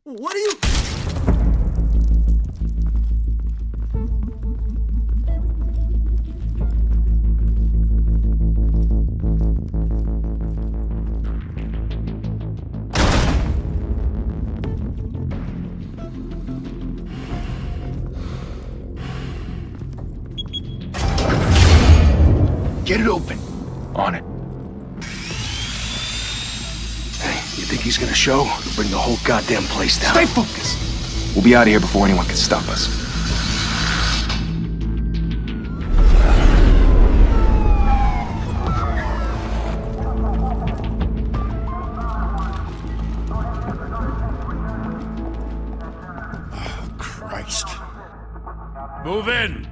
What are you... Get it open. On it. Hey, you think he's gonna show? Bring the whole goddamn place down. Stay focused. We'll be out of here before anyone can stop us. Oh, Christ. Move in!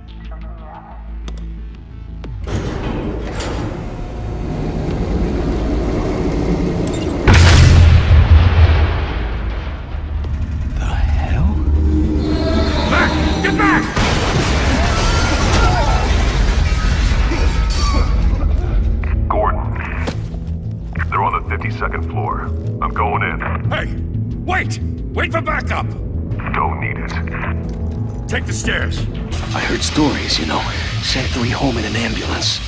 Second floor. I'm going in. Hey! Wait! Wait for backup! Don't need it. Take the stairs. I heard stories, you know. Sent 3 home in an ambulance.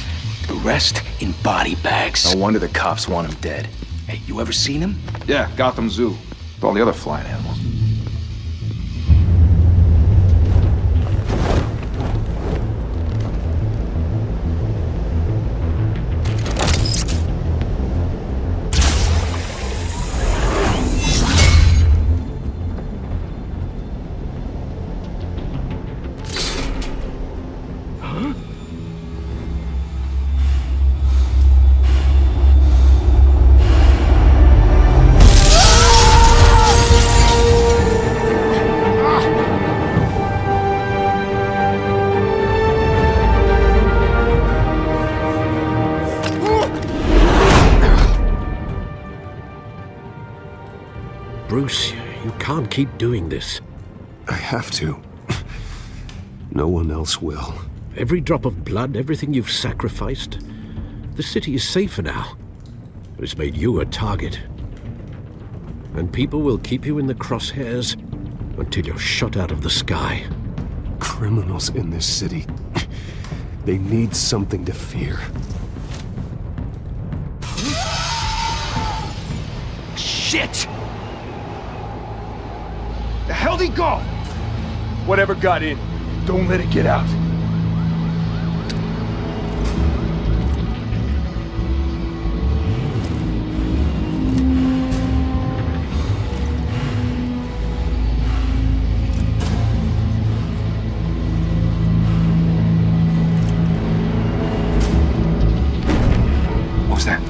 The rest in body bags. No wonder the cops want him dead. Hey, you ever seen him? Yeah, Gotham Zoo. With all the other flying animals. Bruce, you can't keep doing this. I have to. No one else will. Every drop of blood, everything you've sacrificed. The city is safer now. But it's made you a target. And people will keep you in the crosshairs until you're shot out of the sky. Criminals in this city. They need something to fear. Shit! The hell'd he go? Whatever got in, don't let it get out. What was that?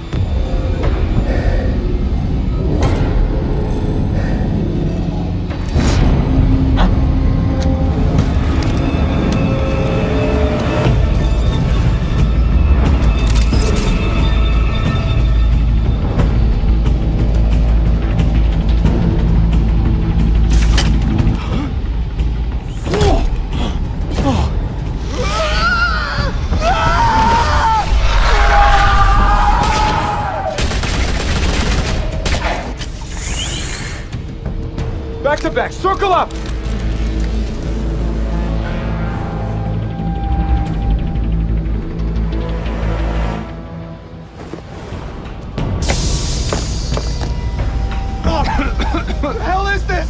Back to back, circle up! What the hell is this?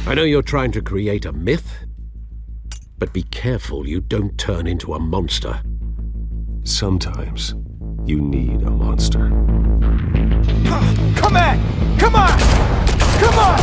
I know you're trying to create a myth, but be careful you don't turn into a monster. Sometimes you need a monster. Come on! Come on! Come on!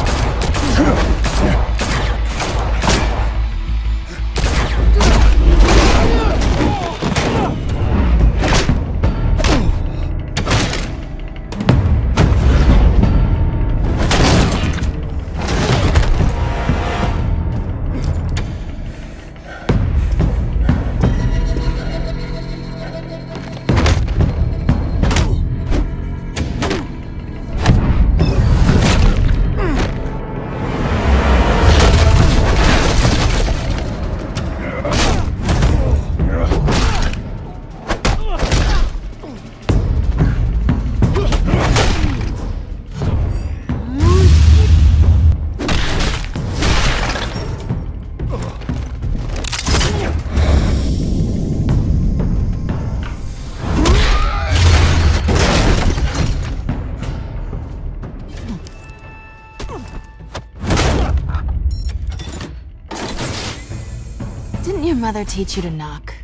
Didn't your mother teach you to knock?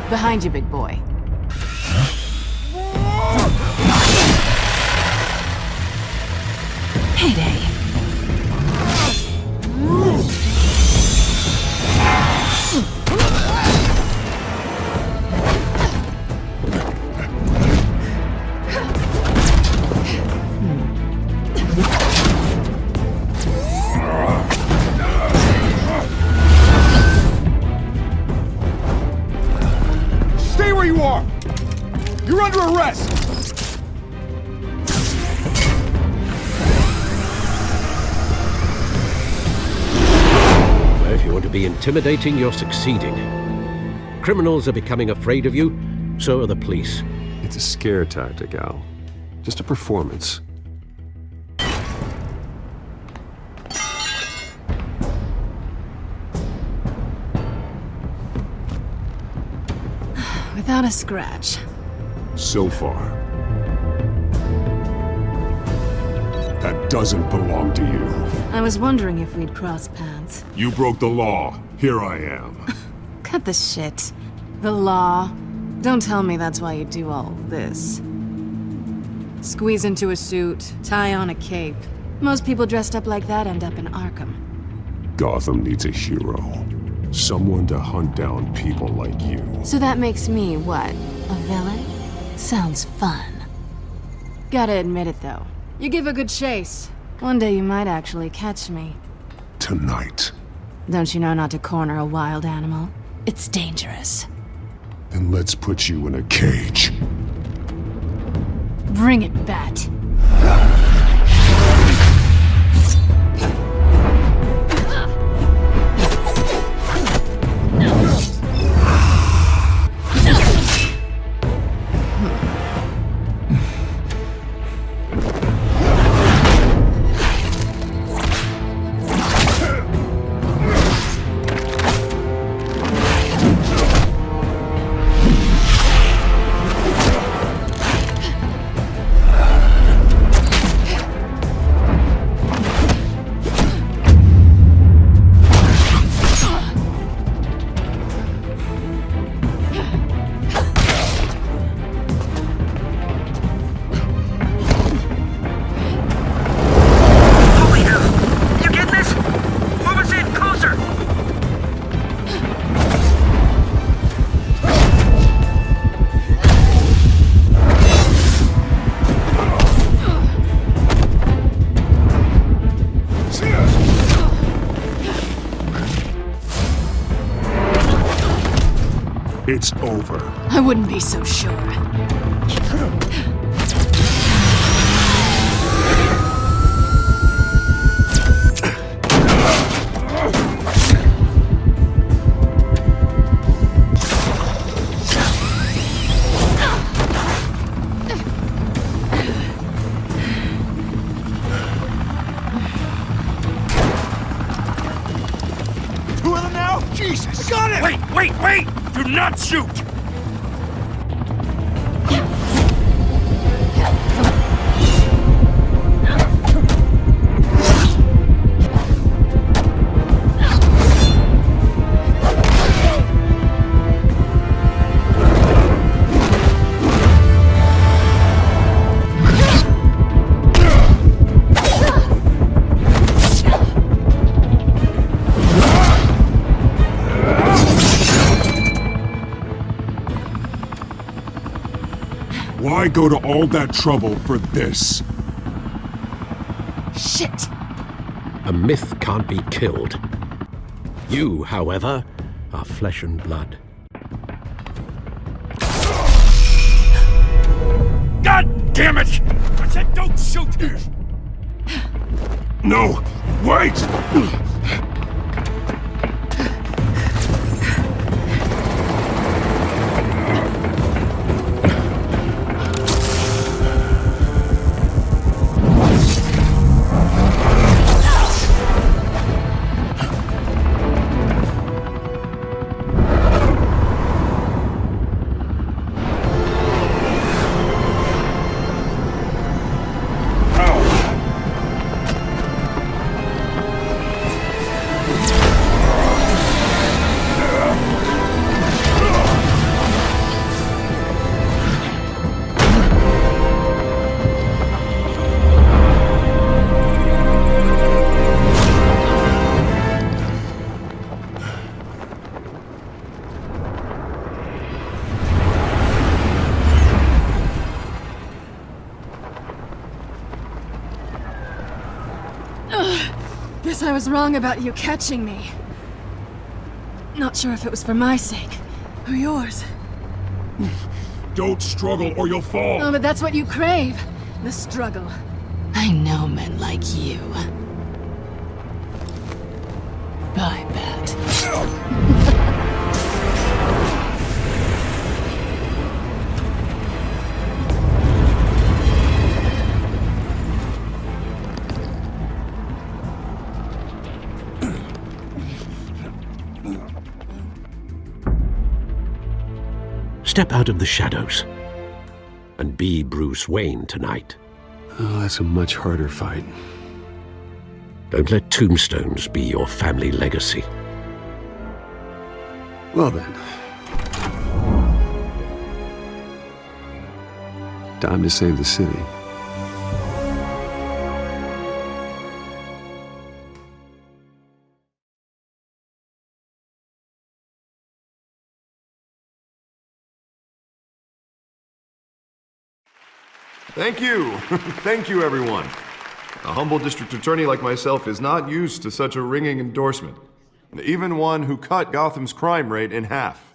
Behind you, big boy. Payday. Stay where you are! You're under arrest! If you want to be intimidating, you're succeeding. Criminals are becoming afraid of you, so are the police. It's a scare tactic, Al. Just a performance. Without a scratch. So far. That doesn't belong to you. I was wondering if we'd cross paths. You broke the law. Here I am. Cut the shit. The law. Don't tell me that's why you do all this. Squeeze into a suit, tie on a cape. Most people dressed up like that end up in Arkham. Gotham needs a hero. Someone to hunt down people like you. So that makes me, what, a villain? Sounds fun. Gotta admit it, though. You give a good chase. One day you might actually catch me. Tonight. Don't you know not to corner a wild animal? It's dangerous. Then let's put you in a cage. Bring it, Bat. It's over. I wouldn't be so sure. Two of them now? Jesus! Got it! Wait! Do not shoot! Why go to all that trouble for this? Shit! A myth can't be killed. You, however, are flesh and blood. God damn it! I said don't shoot! No! Wait! Guess I was wrong about you catching me. Not sure if it was for my sake, or yours. Don't struggle or you'll fall! Oh, but that's what you crave. The struggle. I know men like you. Bye, Bat. Step out of the shadows and be Bruce Wayne tonight. Oh, that's a much harder fight. Don't let tombstones be your family legacy. Well then. Time to save the city. Thank you. Thank you, everyone. A humble district attorney like myself is not used to such a ringing endorsement. Even one who cut Gotham's crime rate in half.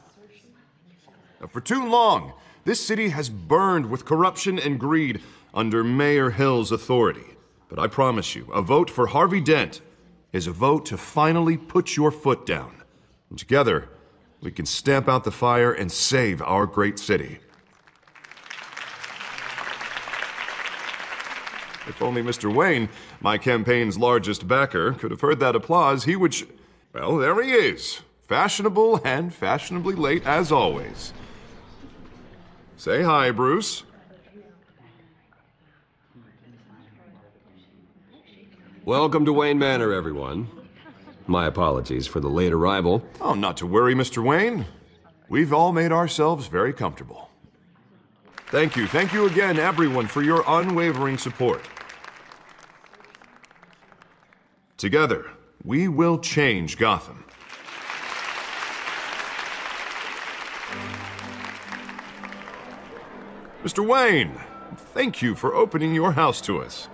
For too long, this city has burned with corruption and greed under Mayor Hill's authority. But I promise you, a vote for Harvey Dent is a vote to finally put your foot down. And together, we can stamp out the fire and save our great city. If only Mr. Wayne, my campaign's largest backer, could have heard that applause, he would well, there he is. Fashionable and fashionably late as always. Say hi, Bruce. Welcome to Wayne Manor, everyone. My apologies for the late arrival. Oh, not to worry, Mr. Wayne. We've all made ourselves very comfortable. Thank you again, everyone, for your unwavering support. Together, we will change Gotham. Mr. Wayne, thank you for opening your house to us.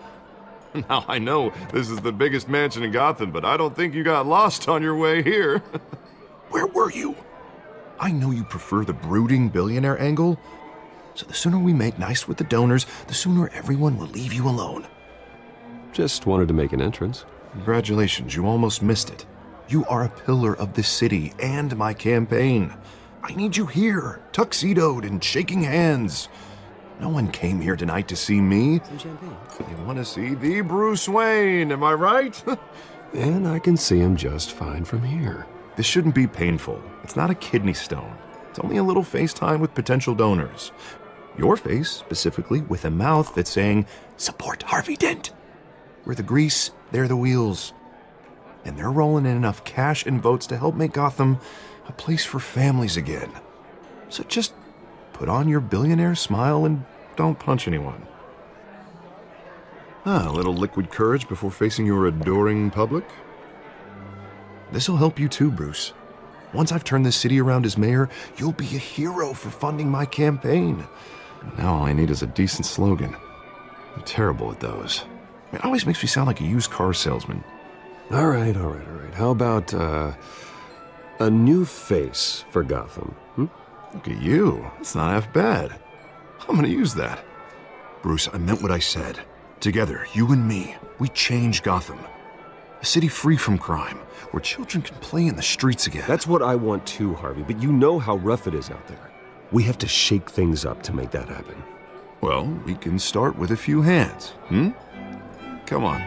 Now, I know this is the biggest mansion in Gotham, but I don't think you got lost on your way here. Where were you? I know you prefer the brooding billionaire angle, so the sooner we make nice with the donors, the sooner everyone will leave you alone. Just wanted to make an entrance. Congratulations, you almost missed it. You are a pillar of this city and my campaign. I need you here, tuxedoed and shaking hands. No one came here tonight to see me. Some champagne. They want to see the Bruce Wayne, am I right? And I can see him just fine from here. This shouldn't be painful. It's not a kidney stone. It's only a little FaceTime with potential donors. Your face, specifically, with a mouth that's saying, support Harvey Dent. We're the grease, they're the wheels. And they're rolling in enough cash and votes to help make Gotham a place for families again. So just put on your billionaire smile and don't punch anyone. A little liquid courage before facing your adoring public. This'll help you too, Bruce. Once I've turned this city around as mayor, you'll be a hero for funding my campaign. Now all I need is a decent slogan. I'm terrible at those. It always makes me sound like a used car salesman. All right. How about, a new face for Gotham, Look at you. It's not half bad. I'm gonna use that. Bruce, I meant what I said. Together, you and me, we change Gotham. A city free from crime, where children can play in the streets again. That's what I want too, Harvey, but you know how rough it is out there. We have to shake things up to make that happen. Well, we can start with a few hands, Come on.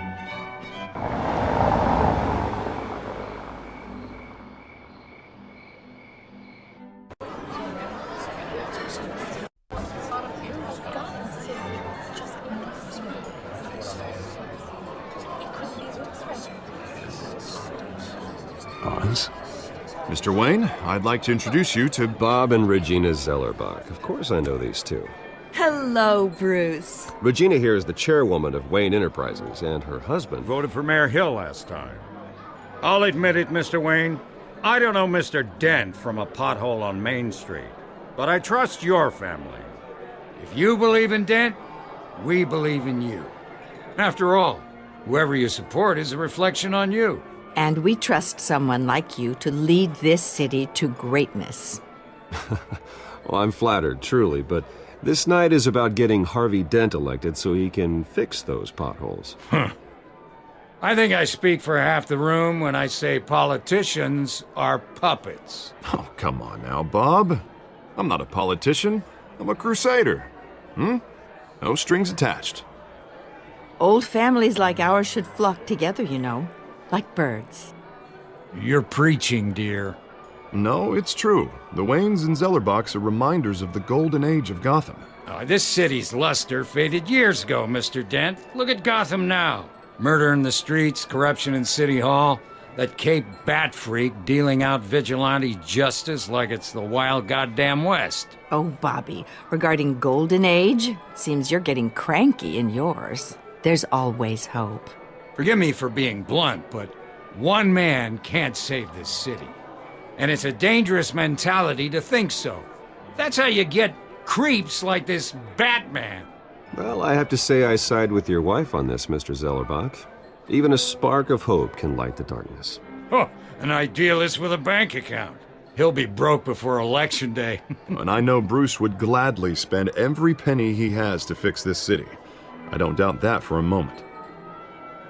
Oz? Mr. Wayne, I'd like to introduce you to Bob and Regina Zellerbach. Of course I know these two. Hello, Bruce. Regina here is the chairwoman of Wayne Enterprises, and her husband Voted for Mayor Hill last time. I'll admit it, Mr. Wayne. I don't know Mr. Dent from a pothole on Main Street, but I trust your family. If you believe in Dent, we believe in you. After all, Whoever you support is a reflection on you. And we trust someone like you to lead this city to greatness. Well, I'm flattered, truly, but this night is about getting Harvey Dent elected so he can fix those potholes. I think I speak for half the room when I say politicians are puppets. Oh, come on now, Bob. I'm not a politician. I'm a crusader. No strings attached. Old families like ours should flock together, you know, like birds. You're preaching, dear. No, it's true. The Waynes and Zellerbachs are reminders of the golden age of Gotham. This city's luster faded years ago, Mr. Dent. Look at Gotham now. Murder in the streets, corruption in City Hall, that Cape Bat freak dealing out vigilante justice like it's the wild goddamn West. Oh, Bobby, regarding Golden Age, it seems you're getting cranky in yours. There's always hope. Forgive me for being blunt, but one man can't save this city. And it's a dangerous mentality to think so. That's how you get creeps like this Batman. Well, I have to say I side with your wife on this, Mr. Zellerbach. Even a spark of hope can light the darkness. Oh, an idealist with a bank account. He'll be broke before Election Day. And I know Bruce would gladly spend every penny he has to fix this city. I don't doubt that for a moment.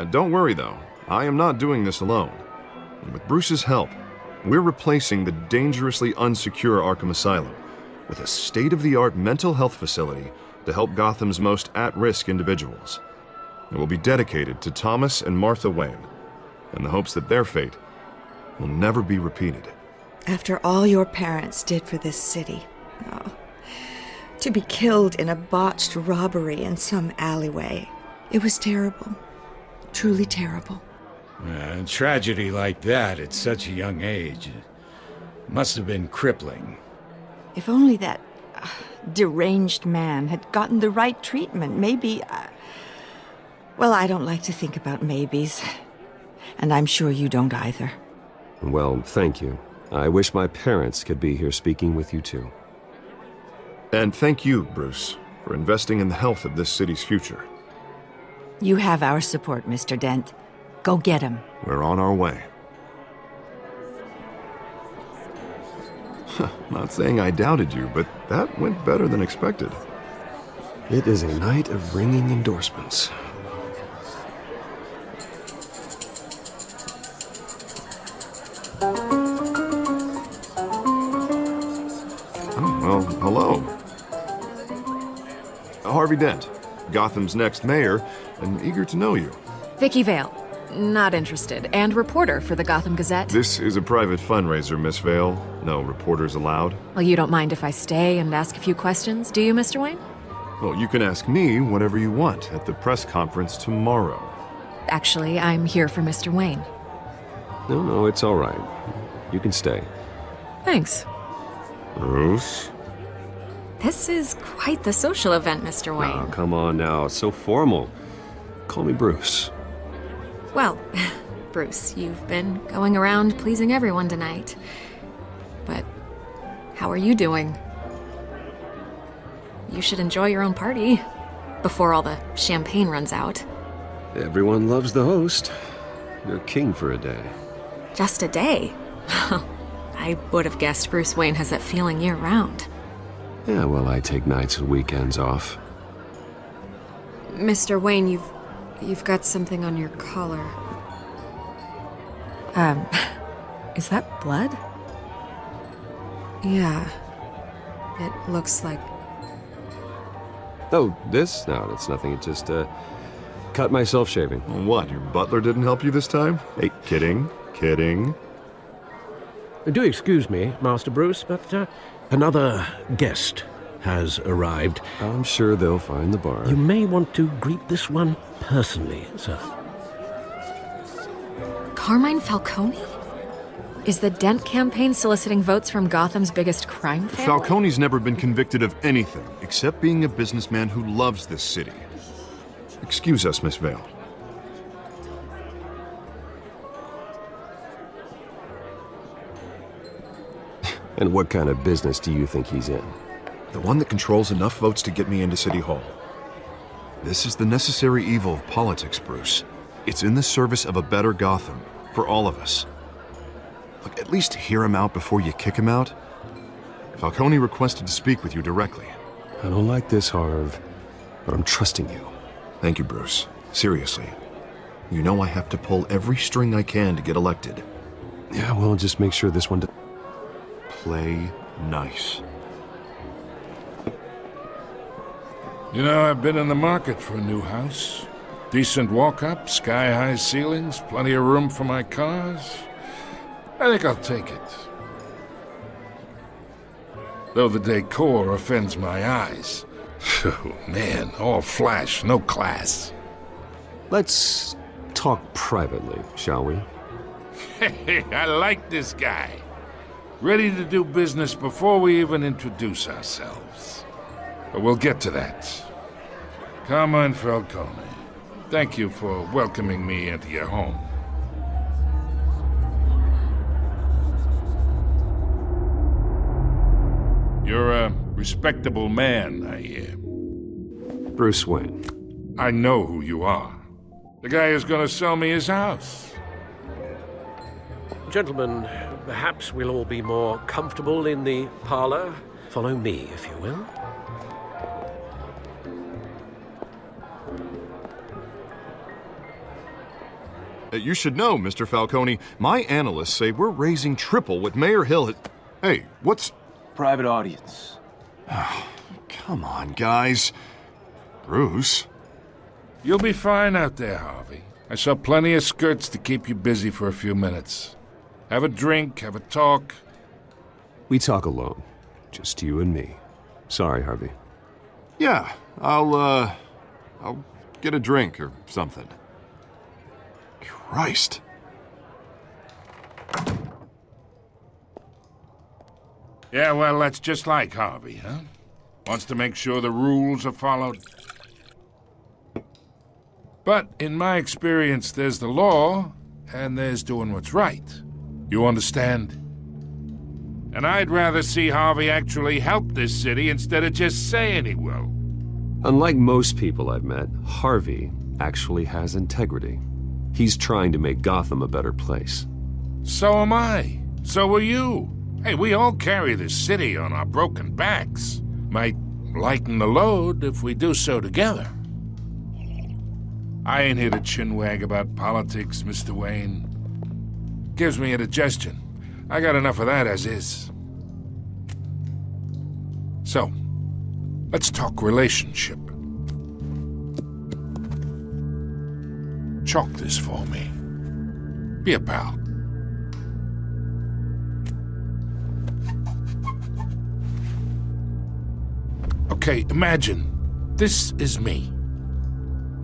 And don't worry, though. I am not doing this alone. And with Bruce's help, we're replacing the dangerously unsecure Arkham Asylum with a state-of-the-art mental health facility to help Gotham's most at-risk individuals. It will be dedicated to Thomas and Martha Wayne, in the hopes that their fate will never be repeated. After all your parents did for this city, to be killed in a botched robbery in some alleyway, it was terrible. Truly terrible. A tragedy like that at such a young age must have been crippling. If only that deranged man had gotten the right treatment, maybe... Well, I don't like to think about maybes. And I'm sure you don't either. Well, thank you. I wish my parents could be here speaking with you too. And thank you, Bruce, for investing in the health of this city's future. You have our support, Mr. Dent. Go get him. We're on our way. Not saying I doubted you, but that went better than expected. It is a night of ringing endorsements. Well, hello. Harvey Dent, Gotham's next mayor, and eager to know you. Vicky Vale. Not interested. And reporter for the Gotham Gazette. This is a private fundraiser, Miss Vale. No reporters allowed. Well, you don't mind if I stay and ask a few questions, do you, Mr. Wayne? Well, you can ask me whatever you want at the press conference tomorrow. Actually, I'm here for Mr. Wayne. No, it's all right. You can stay. Thanks. Bruce? This is quite the social event, Mr. Wayne. Oh, come on now. It's so formal. Call me Bruce. Well, Bruce, you've been going around pleasing everyone tonight. But how are you doing? You should enjoy your own party before all the champagne runs out. Everyone loves the host. You're king for a day. Just a day? I would have guessed Bruce Wayne has that feeling year-round. Yeah, well, I take nights and weekends off. Mr. Wayne, you've got something on your collar. Is that blood? Yeah. It looks like... Oh, this? No, that's nothing. It just, cut myself shaving. What, your butler didn't help you this time? Hey, kidding. Do excuse me, Master Bruce, but another guest has arrived. I'm sure they'll find the bar. You may want to greet this one personally, sir. Carmine Falcone? Is the Dent campaign soliciting votes from Gotham's biggest crime family? Falcone's never been convicted of anything except being a businessman who loves this city. Excuse us, Miss Vale. And what kind of business do you think he's in? The one that controls enough votes to get me into City Hall. This is the necessary evil of politics, Bruce. It's in the service of a better Gotham, for all of us. Look, at least hear him out before you kick him out. Falcone requested to speak with you directly. I don't like this, Harv, but I'm trusting you. Thank you, Bruce. Seriously. You know I have to pull every string I can to get elected. Yeah, well, just make sure this one... Play nice. You know, I've been in the market for a new house. Decent walk-up, sky-high ceilings, plenty of room for my cars. I think I'll take it. Though the decor offends my eyes. Oh, man, all flash, no class. Let's talk privately, shall we? Hey, I like this guy. Ready to do business before we even introduce ourselves. But we'll get to that. Carmine Falcone, thank you for welcoming me into your home. You're a respectable man, I hear. Bruce Wayne. I know who you are. The guy who's gonna sell me his house. Gentlemen, perhaps we'll all be more comfortable in the parlor. Follow me, if you will. You should know, Mr. Falcone, my analysts say we're raising triple what Mayor Hill has... Hey, what's... Private audience. Oh, come on, guys. Bruce? You'll be fine out there, Harvey. I saw plenty of skirts to keep you busy for a few minutes. Have a drink, have a talk. We talk alone. Just you and me. Sorry, Harvey. Yeah, I'll get a drink or something. Christ. Yeah, well, that's just like Harvey, huh? Wants to make sure the rules are followed. But in my experience, there's the law, and there's doing what's right. You understand? And I'd rather see Harvey actually help this city instead of just saying he will. Unlike most people I've met, Harvey actually has integrity. He's trying to make Gotham a better place. So am I. So are you. Hey, we all carry this city on our broken backs. Might lighten the load if we do so together. I ain't here to chinwag about politics, Mr. Wayne. Gives me indigestion. I got enough of that as is. So, let's talk relationship. Chalk this for me. Be a pal. Okay, imagine this is me.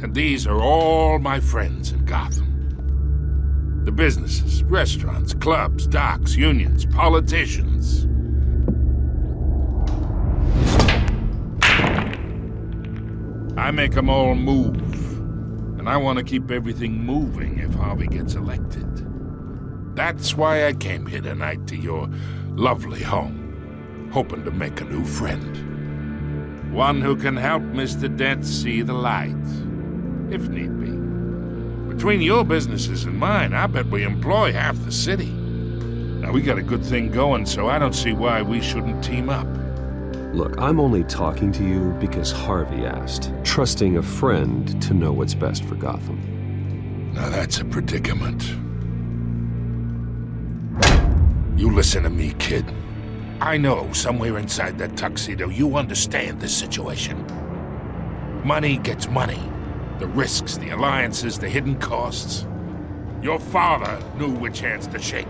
And these are all my friends in Gotham. The businesses, restaurants, clubs, docks, unions, politicians. I make them all move. And I want to keep everything moving if Harvey gets elected. That's why I came here tonight to your lovely home, hoping to make a new friend. One who can help Mr. Dent see the light, if need be. Between your businesses and mine, I bet we employ half the city. Now, we got a good thing going, so I don't see why we shouldn't team up. Look, I'm only talking to you because Harvey asked, trusting a friend to know what's best for Gotham. Now that's a predicament. You listen to me, kid. I know somewhere inside that tuxedo you understand this situation. Money gets money. The risks, the alliances, the hidden costs. Your father knew which hands to shake.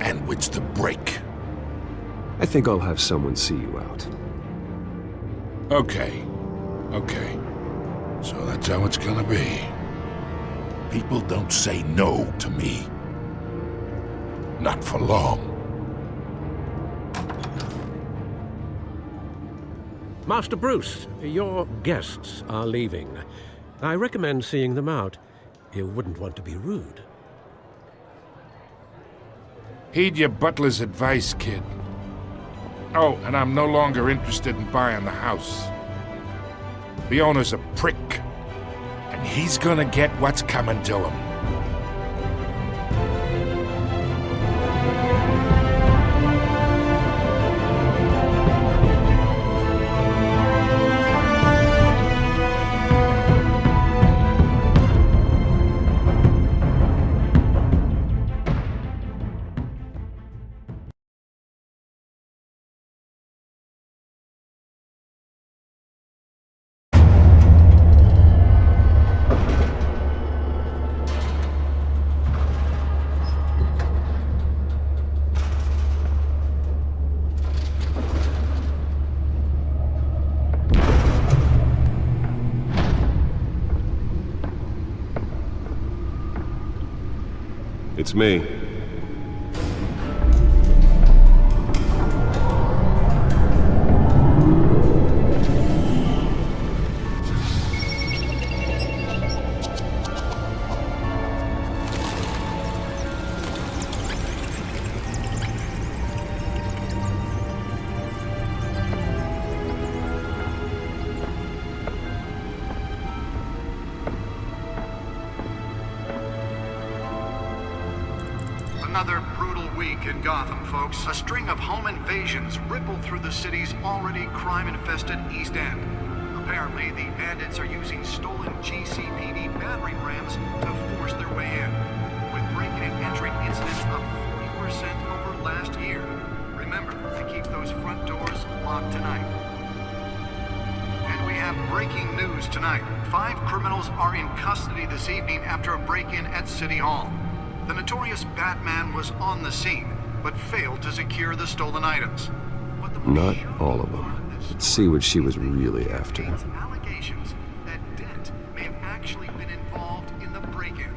And which to break. I think I'll have someone see you out. Okay. So that's how it's gonna be. People don't say no to me. Not for long. Master Bruce, your guests are leaving. I recommend seeing them out. You wouldn't want to be rude. Heed your butler's advice, kid. Oh, and I'm no longer interested in buying the house. The owner's a prick, and he's gonna get what's coming to him. It's me. Another brutal week in Gotham, folks. A string of home invasions rippled through the city's already crime-infested East End. Apparently, the bandits are using stolen GCPD battering rams to force their way in, with breaking and entering incidents up 40% over last year. Remember to keep those front doors locked tonight. And we have breaking news tonight. 5 criminals are in custody this evening after a break-in at City Hall. The notorious Batman was on the scene, but failed to secure the stolen items. Not all of them. Let's see what she was really after. Allegations that Dent may have actually been involved in the break-in.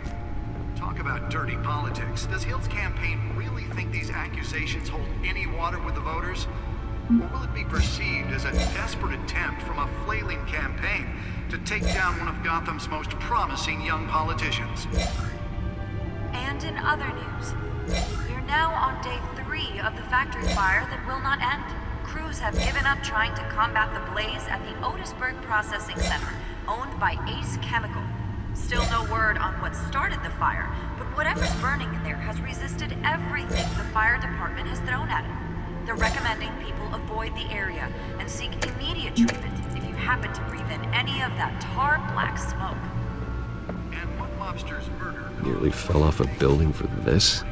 Talk about dirty politics. Does Hill's campaign really think these accusations hold any water with the voters? Or will it be perceived as a desperate attempt from a flailing campaign to take down one of Gotham's most promising young politicians? And in other news, we're now on day 3 of the factory fire that will not end. Crews have given up trying to combat the blaze at the Otisburg Processing Center, owned by Ace Chemical. Still no word on what started the fire, but whatever's burning in there has resisted everything the fire department has thrown at it. They're recommending people avoid the area and seek immediate treatment if you happen to breathe in any of that tar black smoke. And what mobster's murder? Nearly fell off a building for this? The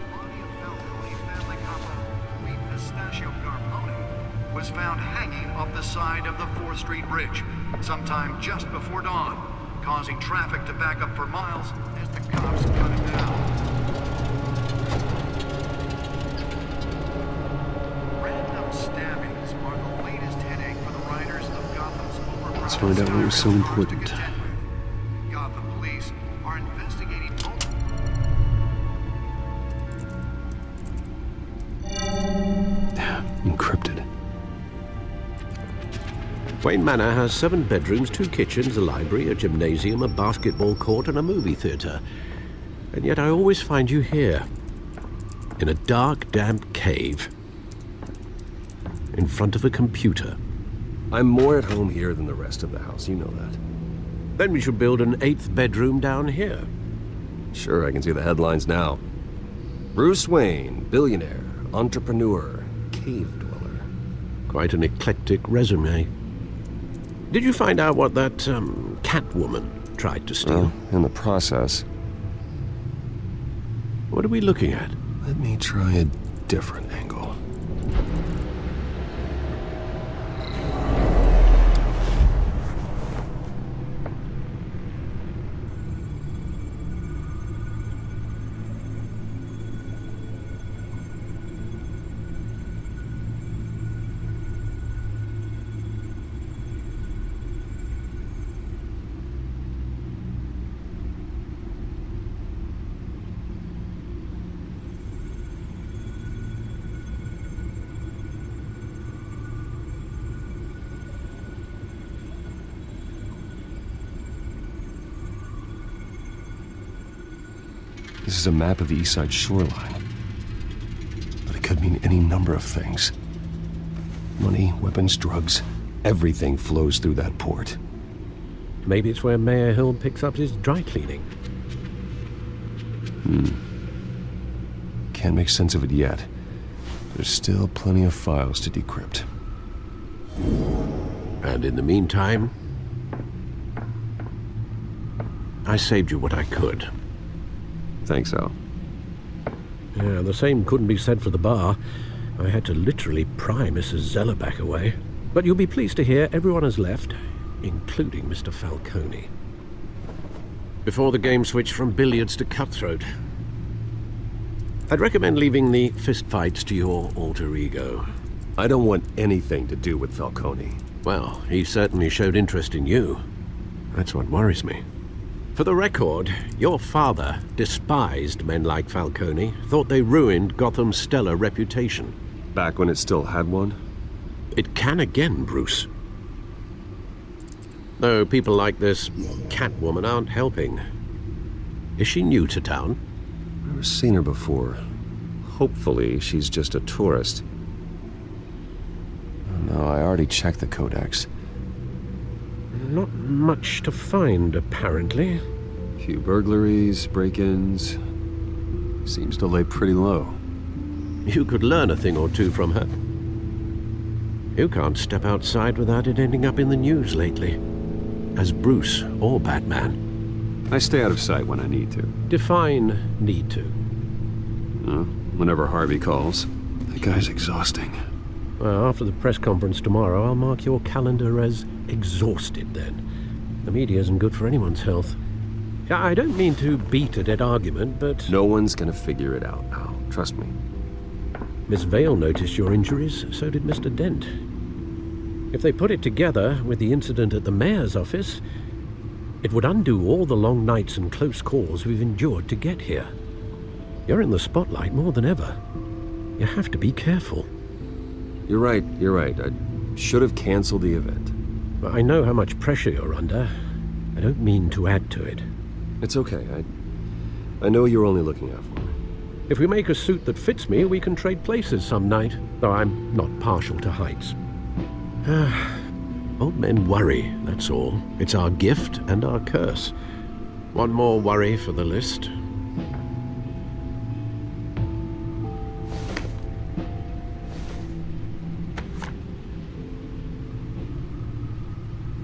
body of Falcone family couple, Lee Pistachio Garpone, was found hanging off the side of the 4th Street Bridge sometime just before dawn, causing traffic to back up for miles as the cops cut him down. Random stabbings are the latest headache for the riders of Gotham's overcrowded. Let's find out what was so important. Gotham police are investigating Encrypted. Wayne Manor has 7 bedrooms, 2 kitchens, a library, a gymnasium, a basketball court, and a movie theater. And yet I always find you here, in a dark, damp cave, in front of a computer. I'm more at home here than the rest of the house, you know that. Then we should build an 8th bedroom down here. Sure, I can see the headlines now. Bruce Wayne, billionaire, entrepreneur, cave dweller. Quite an eclectic resume. Did you find out what that, Catwoman tried to steal? Well, in the process. What are we looking at? Let me try a different angle. This is a map of the East Side shoreline. But it could mean any number of things. Money, weapons, drugs. Everything flows through that port. Maybe it's where Mayor Hill picks up his dry cleaning. Can't make sense of it yet. There's still plenty of files to decrypt. And in the meantime, I saved you what I could. Thanks, Al. Yeah, the same couldn't be said for the bar. I had to literally pry Mrs. Zellerback away. But you'll be pleased to hear everyone has left, including Mr. Falcone. Before the game switched from billiards to cutthroat. I'd recommend leaving the fistfights to your alter ego. I don't want anything to do with Falcone. Well, he certainly showed interest in you. That's what worries me. For the record, your father despised men like Falcone, thought they ruined Gotham's stellar reputation. Back when it still had one? It can again, Bruce. Though people like this Catwoman aren't helping. Is she new to town? Never seen her before. Hopefully, she's just a tourist. No, I already checked the codex. Not much to find, apparently. Few burglaries, break-ins. Seems to lay pretty low. You could learn a thing or two from her. You can't step outside without it ending up in the news lately. As Bruce or Batman. I stay out of sight when I need to. Define need to. Whenever Harvey calls. That guy's exhausting. Well, after the press conference tomorrow, I'll mark your calendar as exhausted then. The media isn't good for anyone's health. I don't mean to beat a dead argument, but... No one's gonna figure it out, Al. Trust me. Miss Vale noticed your injuries, so did Mr. Dent. If they put it together with the incident at the mayor's office, it would undo all the long nights and close calls we've endured to get here. You're in the spotlight more than ever. You have to be careful. You're right. I should have canceled the event. I know how much pressure you're under. I don't mean to add to it. It's okay. I know you're only looking out for me. If we make a suit that fits me, we can trade places some night, though I'm not partial to heights. Old men worry, that's all. It's our gift and our curse. One more worry for the list.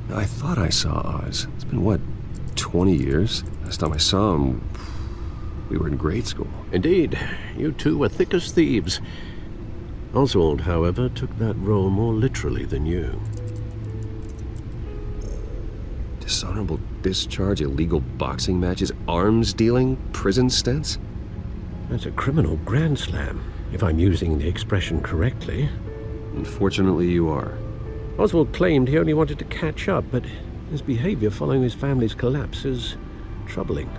I thought I saw Oz. It's been, what, 20 years? Last time I saw him, we were in grade school. Indeed. You two were thick as thieves. Oswald, however, took that role more literally than you. Dishonorable discharge, illegal boxing matches, arms dealing, prison stints? That's a criminal grand slam, if I'm using the expression correctly. Unfortunately, you are. Oswald claimed he only wanted to catch up, but his behavior following his family's collapse is troubling.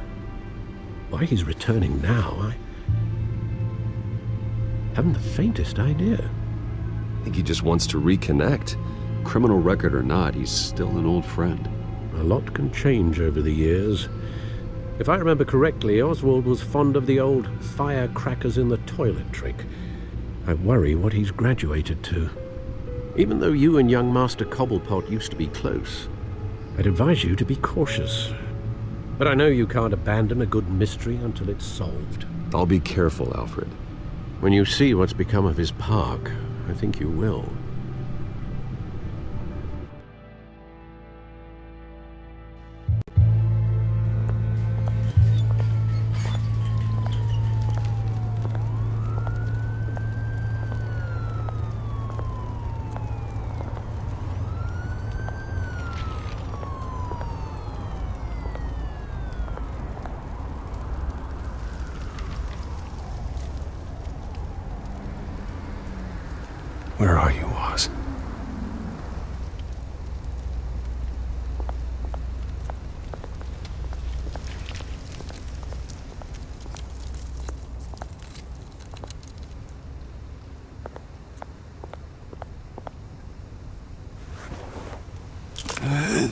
Why he's returning now, I haven't the faintest idea. I think he just wants to reconnect. Criminal record or not, he's still an old friend. A lot can change over the years. If I remember correctly, Oswald was fond of the old firecrackers in the toilet trick. I worry what he's graduated to. Even though you and young Master Cobblepot used to be close, I'd advise you to be cautious. But I know you can't abandon a good mystery until it's solved. I'll be careful, Alfred. When you see what's become of his park, I think you will. Where are you, Oz?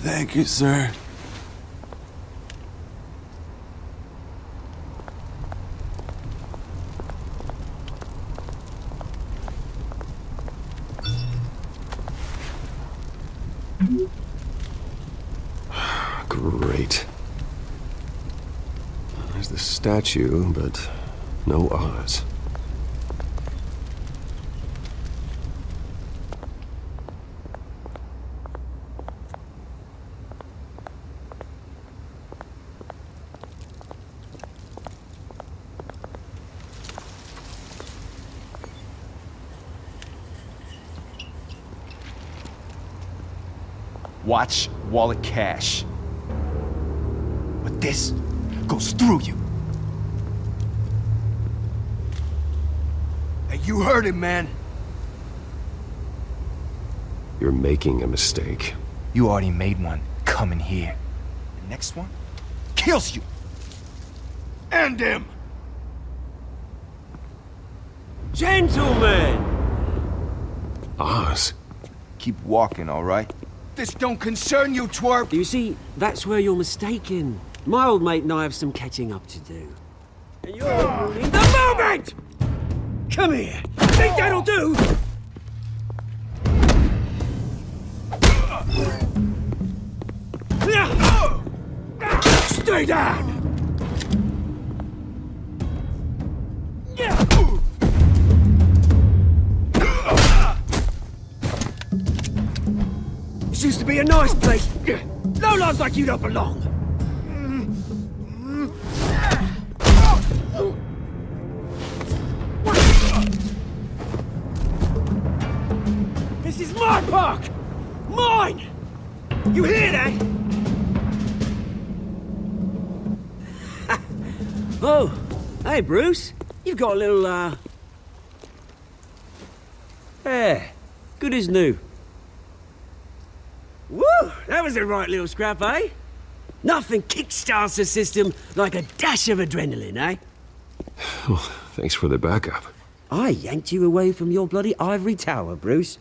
Thank you, sir. Great. There's the statue, but no Oz. Watch wallet cash. But this goes through you. Hey, you heard him, man. You're making a mistake. You already made one coming here. The next one kills you. And him. Gentlemen! Oz. Keep walking, all right? This don't concern you, twerp! You see, that's where you're mistaken. My old mate and I have some catching up to do. And you're ruining the moment! Come here! Think that'll do? Stay down! This used to be a nice place. No lives like you don't belong. This is my park! Mine! You hear that? Oh, hey Bruce. You've got a little, hair. Good as new. Woo! That was a right little scrap, eh? Nothing kickstarts the system like a dash of adrenaline, eh? Well, thanks for the backup. I yanked you away from your bloody ivory tower, Bruce.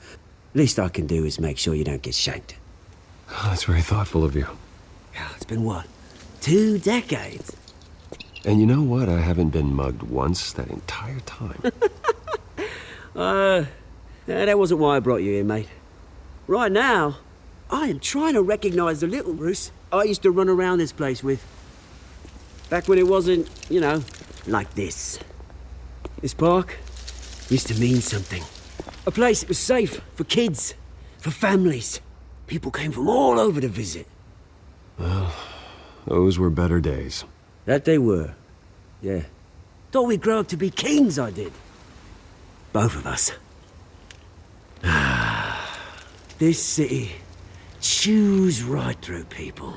Least I can do is make sure you don't get shanked. Oh, that's very thoughtful of you. Yeah, it's been what? 2 decades? And you know what? I haven't been mugged once that entire time. That wasn't why I brought you here, mate. Right now, I am trying to recognize the little Bruce I used to run around this place with. Back when it wasn't, you know, like this. This park used to mean something. A place that was safe for kids, for families. People came from all over to visit. Well, those were better days. That they were, yeah. Thought we'd grow up to be kings, I did. Both of us. This city chews right through people.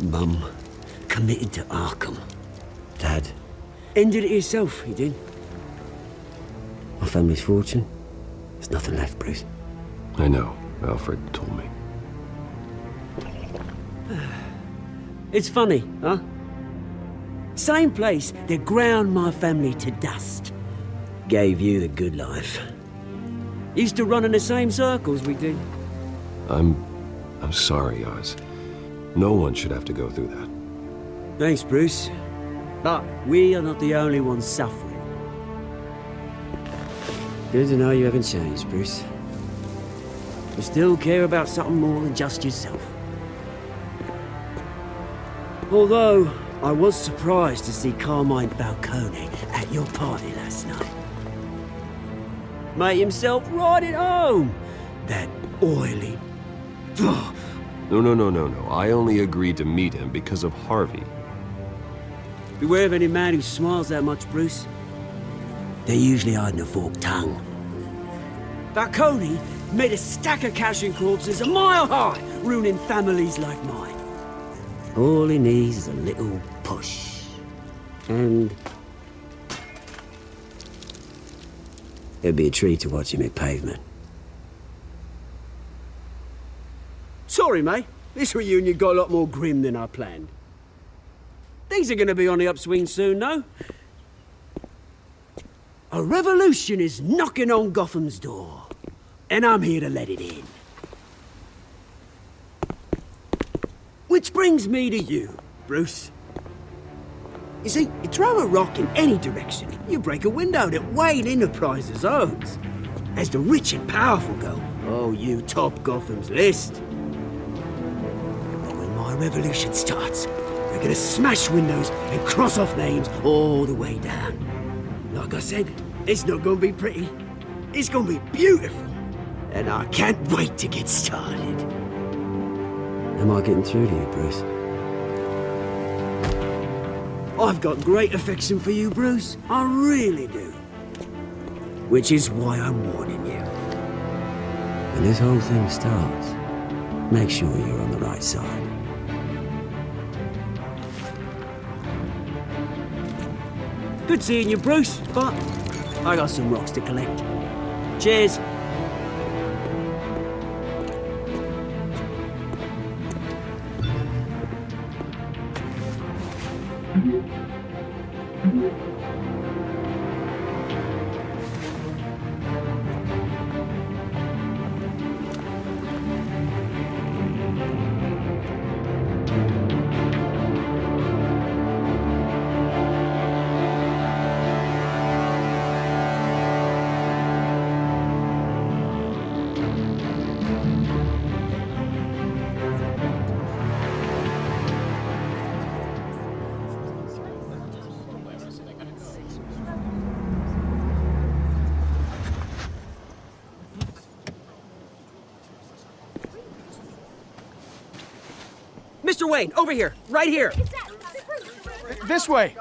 Mum committed to Arkham. Dad ended it himself, he did. My family's fortune, there's nothing left, Bruce. I know, Alfred told me. It's funny, huh? Same place that ground my family to dust. Gave you the good life. Used to run in the same circles we did. I'm sorry, Oz. No one should have to go through that. Thanks, Bruce. But we are not the only ones suffering. Good to know you haven't changed, Bruce. You still care about something more than just yourself. Although, I was surprised to see Carmine Falcone at your party last night. Made himself right at home. That oily... No. I only agreed to meet him because of Harvey. Beware of any man who smiles that much, Bruce. They're usually hiding a forked tongue. Falcone made a stack of cash and corpses a mile high, ruining families like mine. All he needs is a little push. And... it'd be a treat to watch him hit pavement. Sorry, mate. This reunion got a lot more grim than I planned. Things are gonna be on the upswing soon, though. A revolution is knocking on Gotham's door. And I'm here to let it in. Which brings me to you, Bruce. You see, you throw a rock in any direction, you break a window that Wayne Enterprises owns. As the rich and powerful go, oh, you top Gotham's list. But when my revolution starts, we're gonna smash windows and cross off names all the way down. Like I said, it's not gonna be pretty. It's gonna be beautiful. And I can't wait to get started. Am I getting through to you, Bruce? I've got great affection for you, Bruce. I really do. Which is why I'm warning you. When this whole thing starts, make sure you're on the right side. Good seeing you, Bruce, but I got some rocks to collect. Cheers. Mr. Wayne, over here, right here. This way.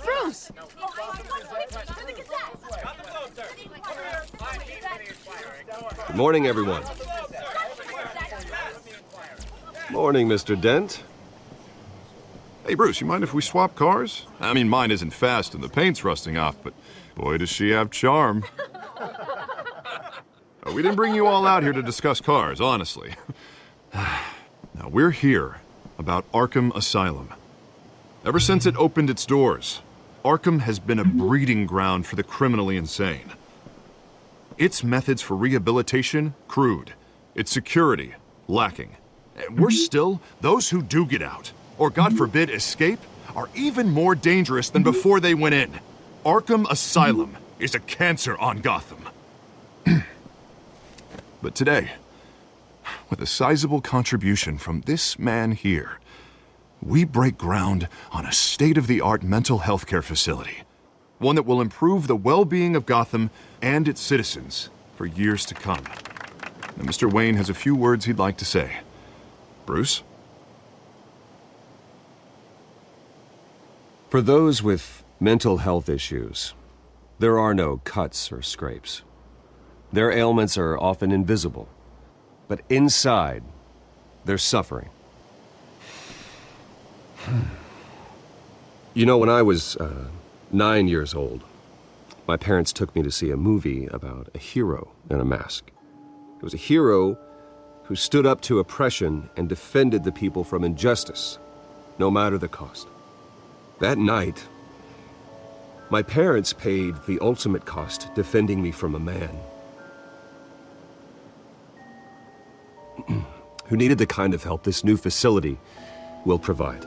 Bruce! Good morning, everyone. Morning, Mr. Dent. Hey, Bruce, you mind if we swap cars? I mean, mine isn't fast and the paint's rusting off, but boy, does she have charm. We didn't bring you all out here to discuss cars, honestly. Now, we're here about Arkham Asylum. Ever since it opened its doors, Arkham has been a breeding ground for the criminally insane. Its methods for rehabilitation, crude. Its security, lacking. And worse still, those who do get out, or God forbid escape, are even more dangerous than before they went in. Arkham Asylum is a cancer on Gotham. But today, with a sizable contribution from this man here, we break ground on a state-of-the-art mental health care facility. One that will improve the well-being of Gotham and its citizens for years to come. Now, Mr. Wayne has a few words he'd like to say. Bruce? For those with mental health issues, there are no cuts or scrapes. Their ailments are often invisible, but inside, they're suffering. You know, when I was 9 years old, my parents took me to see a movie about a hero in a mask. It was a hero who stood up to oppression and defended the people from injustice, no matter the cost. That night, my parents paid the ultimate cost defending me from a man who needed the kind of help this new facility will provide.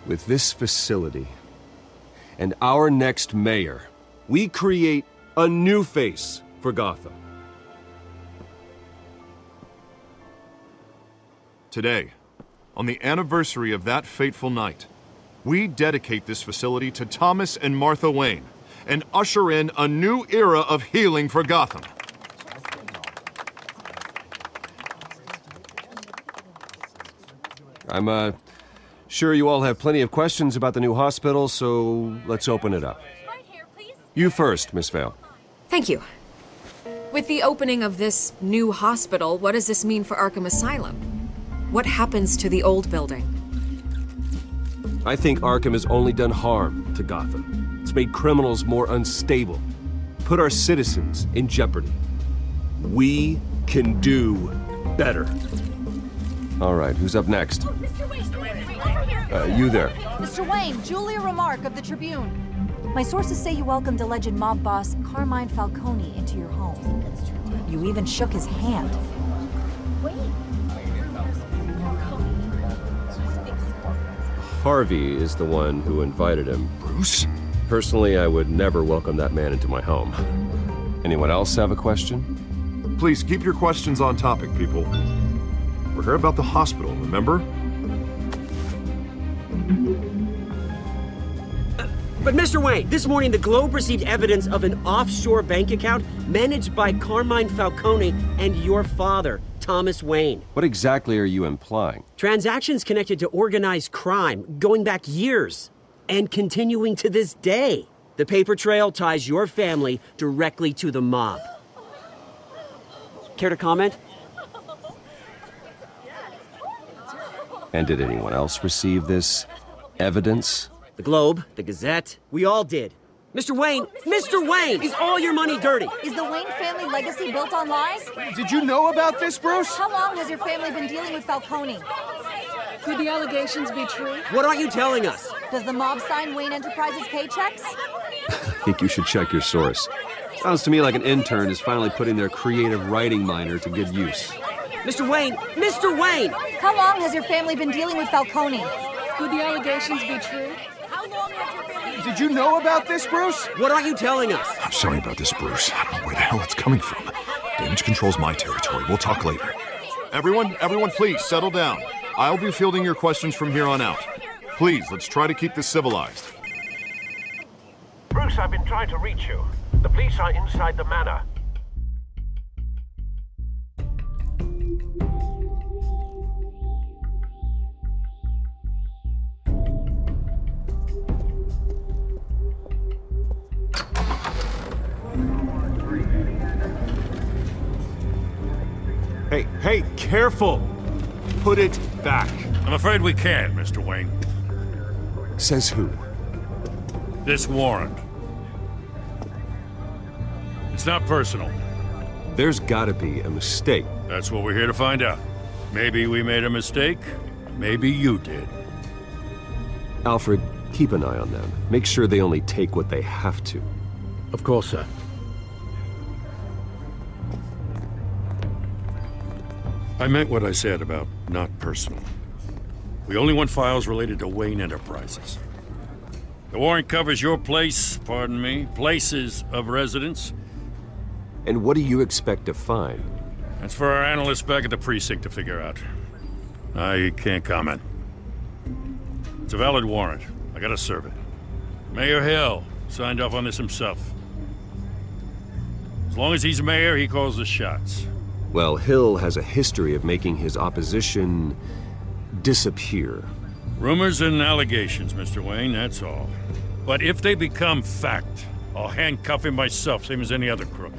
With this facility and our next mayor, we create a new face for Gotham. Today, on the anniversary of that fateful night, we dedicate this facility to Thomas and Martha Wayne and usher in a new era of healing for Gotham. I'm sure you all have plenty of questions about the new hospital, so let's open it up. You first, Miss Vale. Thank you. With the opening of this new hospital, what does this mean for Arkham Asylum? What happens to the old building? I think Arkham has only done harm to Gotham. It's made criminals more unstable, put our citizens in jeopardy. We can do better. All right, who's up next? You there. Mr. Wayne, Julia Remark of the Tribune. My sources say you welcomed alleged mob boss Carmine Falcone into your home. You even shook his hand. Harvey is the one who invited him. Bruce? Personally, I would never welcome that man into my home. Anyone else have a question? Please keep your questions on topic, people. We're here about the hospital, remember? But Mr. Wayne, this morning the Globe received evidence of an offshore bank account managed by Carmine Falcone and your father, Thomas Wayne. What exactly are you implying? Transactions connected to organized crime going back years and continuing to this day. The paper trail ties your family directly to the mob. Care to comment? And did anyone else receive this evidence? The Globe, the Gazette, we all did. Mr. Wayne, is all your money dirty? Is the Wayne family legacy built on lies? Did you know about this, Bruce? How long has your family been dealing with Falcone? Could the allegations be true? What aren't you telling us? Does the mob sign Wayne Enterprises paychecks? I think you should check your source. Sounds to me like an intern is finally putting their creative writing minor to good use. Mr. Wayne! How long has your family been dealing with Falcone? Could the allegations be true? How long has your family... Did you know about this, Bruce? What aren't you telling us? I'm sorry about this, Bruce. I don't know where the hell it's coming from. Damage control's my territory. We'll talk later. Everyone, please, settle down. I'll be fielding your questions from here on out. Please, let's try to keep this civilized. Bruce, I've been trying to reach you. The police are inside the manor. Hey, careful! Put it back. I'm afraid we can, Mr. Wayne. Says who? This warrant. It's not personal. There's gotta be a mistake. That's what we're here to find out. Maybe we made a mistake. Maybe you did. Alfred, keep an eye on them. Make sure they only take what they have to. Of course, sir. I meant what I said about not personal. We only want files related to Wayne Enterprises. The warrant covers your places of residence. And what do you expect to find? That's for our analysts back at the precinct to figure out. I can't comment. It's a valid warrant. I gotta serve it. Mayor Hill signed off on this himself. As long as he's mayor, he calls the shots. Well, Hill has a history of making his opposition disappear. Rumors and allegations, Mr. Wayne, that's all. But if they become fact, I'll handcuff him myself, same as any other crook.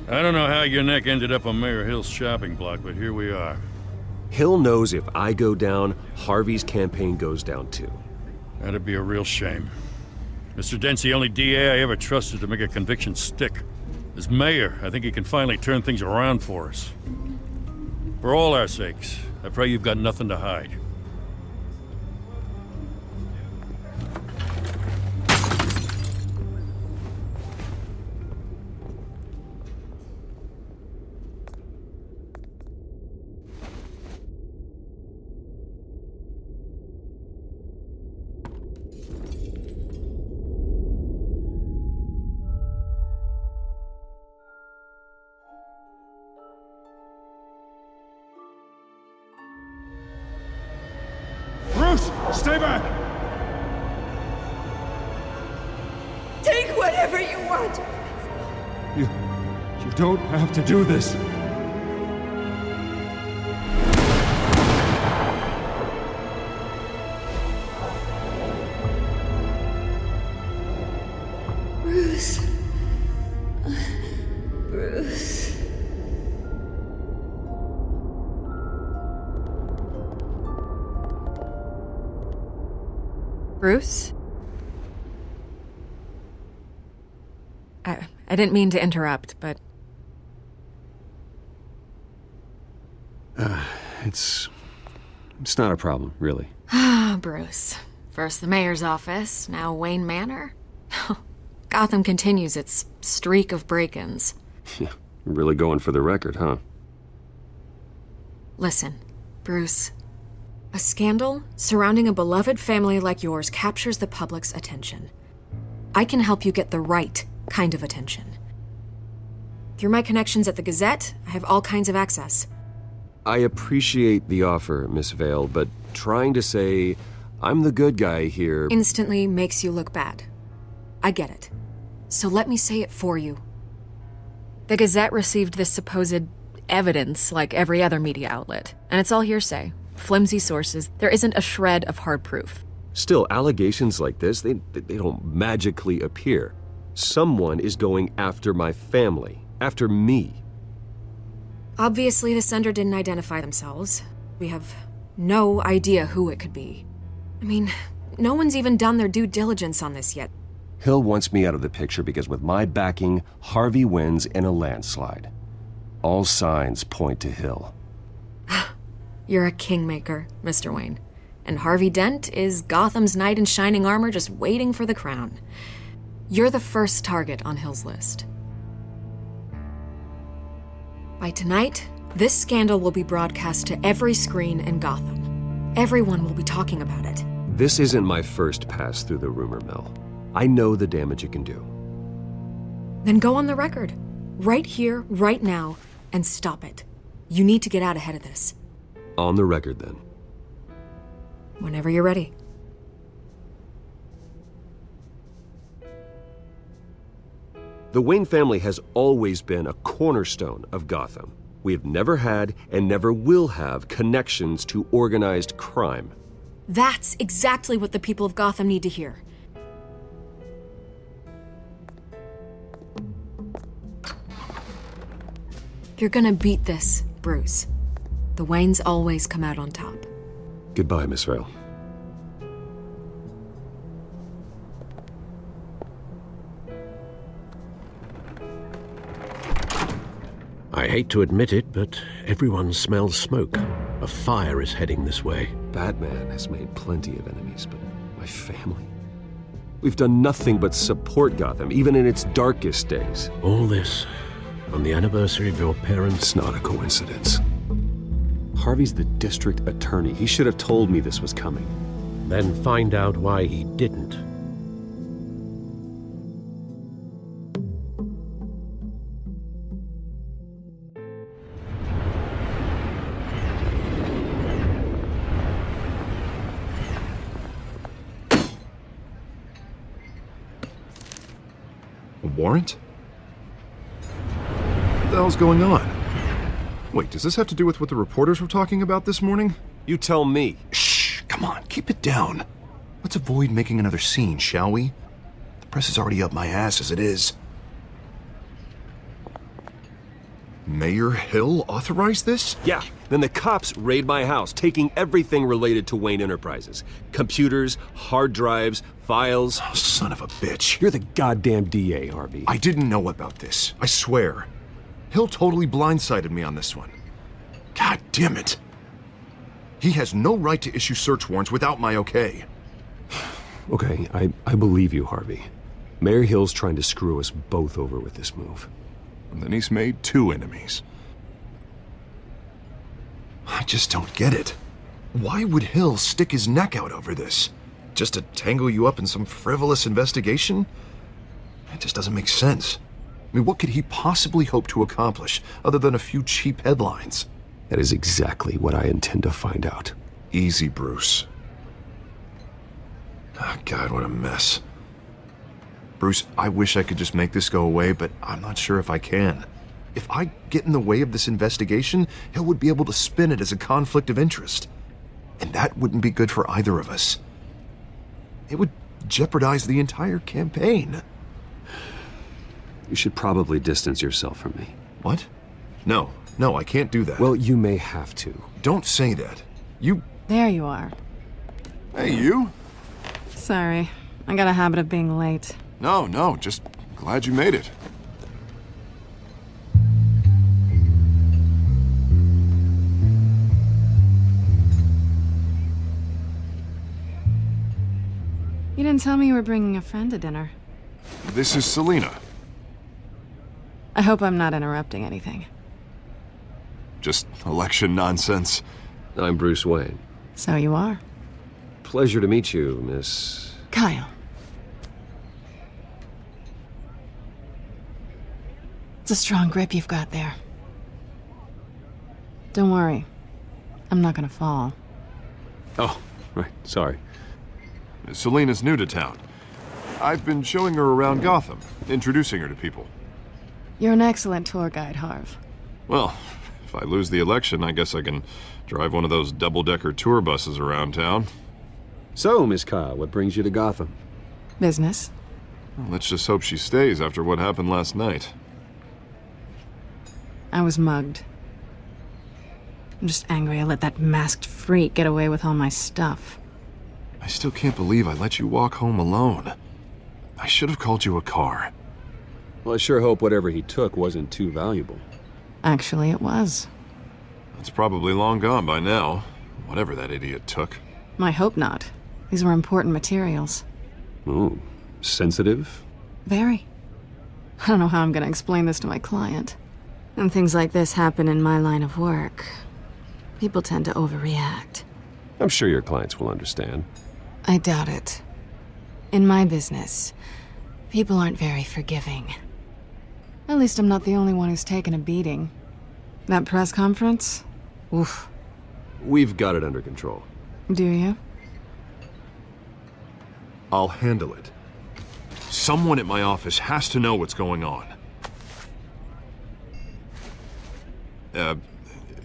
I don't know how your neck ended up on Mayor Hill's shopping block, but here we are. Hill knows if I go down, Harvey's campaign goes down too. That'd be a real shame. Mr. Dent's the only DA I ever trusted to make a conviction stick. As mayor, I think he can finally turn things around for us. For all our sakes, I pray you've got nothing to hide. Stay back! Take whatever you want. You don't have to do this. Bruce. Bruce. Bruce? I didn't mean to interrupt, but... It's not a problem, really. Ah, Bruce. First the mayor's office, now Wayne Manor. Gotham continues its streak of break-ins. Yeah, really going for the record, huh? Listen, Bruce. A scandal surrounding a beloved family like yours captures the public's attention. I can help you get the right kind of attention. Through my connections at the Gazette, I have all kinds of access. I appreciate the offer, Miss Vale, but trying to say I'm the good guy here Instantly makes you look bad. I get it. So let me say it for you. The Gazette received this supposed evidence like every other media outlet, and it's all hearsay. Flimsy sources. There isn't a shred of hard proof. Still, allegations like this, they don't magically appear. Someone is going after my family, after me. Obviously, the sender didn't identify themselves. We have no idea who it could be. I mean, no one's even done their due diligence on this yet. Hill wants me out of the picture because with my backing, Harvey wins in a landslide. All signs point to Hill. You're a kingmaker, Mr. Wayne. And Harvey Dent is Gotham's knight in shining armor just waiting for the crown. You're the first target on Hill's list. By tonight, this scandal will be broadcast to every screen in Gotham. Everyone will be talking about it. This isn't my first pass through the rumor mill. I know the damage it can do. Then go on the record. Right here, right now, and stop it. You need to get out ahead of this. On the record, then. Whenever you're ready. The Wayne family has always been a cornerstone of Gotham. We have never had and never will have connections to organized crime. That's exactly what the people of Gotham need to hear. You're gonna beat this, Bruce. The Waynes always come out on top. Goodbye, Miss Vale. I hate to admit it, but everyone smells smoke. A fire is heading this way. Batman has made plenty of enemies, but my family? We've done nothing but support Gotham, even in its darkest days. All this on the anniversary of your parents'... It's not a coincidence. Harvey's the district attorney. He should have told me this was coming. Then find out why he didn't. A warrant? What the hell's going on? Wait, does this have to do with what the reporters were talking about this morning? You tell me. Shh, come on, keep it down. Let's avoid making another scene, shall we? The press is already up my ass as it is. Mayor Hill authorized this? Yeah, then the cops raid my house, taking everything related to Wayne Enterprises. Computers, hard drives, files. Oh, son of a bitch. You're the goddamn DA, Harvey. I didn't know about this, I swear. Hill totally blindsided me on this one. God damn it. He has no right to issue search warrants without my okay. Okay, I believe you, Harvey. Mayor Hill's trying to screw us both over with this move. And then he's made 2 enemies. I just don't get it. Why would Hill stick his neck out over this? Just to tangle you up in some frivolous investigation? It just doesn't make sense. I mean, what could he possibly hope to accomplish other than a few cheap headlines? That is exactly what I intend to find out. Easy, Bruce. Oh, God, what a mess. Bruce, I wish I could just make this go away, but I'm not sure if I can. If I get in the way of this investigation, Hill would be able to spin it as a conflict of interest. And that wouldn't be good for either of us. It would jeopardize the entire campaign. You should probably distance yourself from me. What? No, I can't do that. Well, you may have to. Don't say that. You... There you are. Hey, you? Sorry. I got a habit of being late. No, just glad you made it. You didn't tell me you were bringing a friend to dinner. This is Selina. I hope I'm not interrupting anything. Just election nonsense. I'm Bruce Wayne. So you are. Pleasure to meet you, Miss... Kyle. It's a strong grip you've got there. Don't worry. I'm not gonna fall. Oh, right. Sorry. Selena's new to town. I've been showing her around Gotham, introducing her to people. You're an excellent tour guide, Harv. Well, if I lose the election, I guess I can drive one of those double-decker tour buses around town. So, Miss Kyle, what brings you to Gotham? Business. Well, let's just hope she stays after what happened last night. I was mugged. I'm just angry I let that masked freak get away with all my stuff. I still can't believe I let you walk home alone. I should have called you a car. Well, I sure hope whatever he took wasn't too valuable. Actually, it was. It's probably long gone by now, whatever that idiot took. I hope not. These were important materials. Ooh, sensitive? Very. I don't know how I'm gonna explain this to my client. When things like this happen in my line of work, people tend to overreact. I'm sure your clients will understand. I doubt it. In my business, people aren't very forgiving. At least I'm not the only one who's taken a beating. That press conference? Oof. We've got it under control. Do you? I'll handle it. Someone at my office has to know what's going on.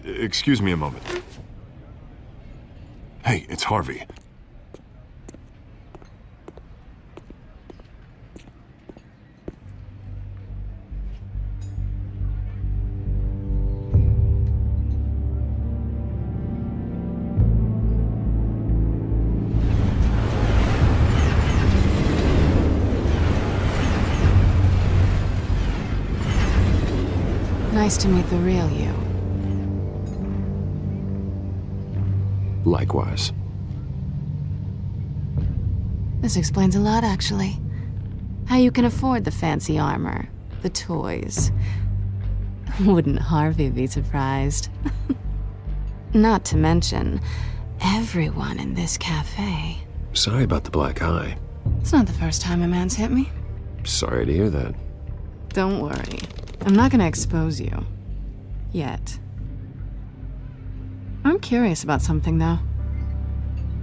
Excuse me a moment. Hey, it's Harvey. Nice to meet the real you. Likewise. This explains a lot, actually. How you can afford the fancy armor, the toys. Wouldn't Harvey be surprised? Not to mention, everyone in this cafe. Sorry about the black eye. It's not the first time a man's hit me. Sorry to hear that. Don't worry. I'm not gonna expose you. Yet. I'm curious about something, though.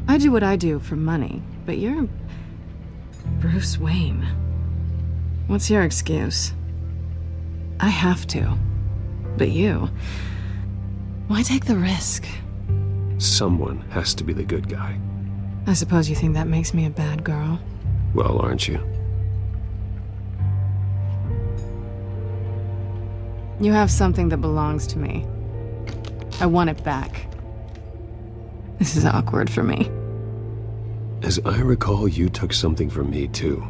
I do what I do for money, but you're... Bruce Wayne. What's your excuse? I have to. But you... Why take the risk? Someone has to be the good guy. I suppose you think that makes me a bad girl? Well, aren't you? You have something that belongs to me. I want it back. This is awkward for me. As I recall, you took something from me, too.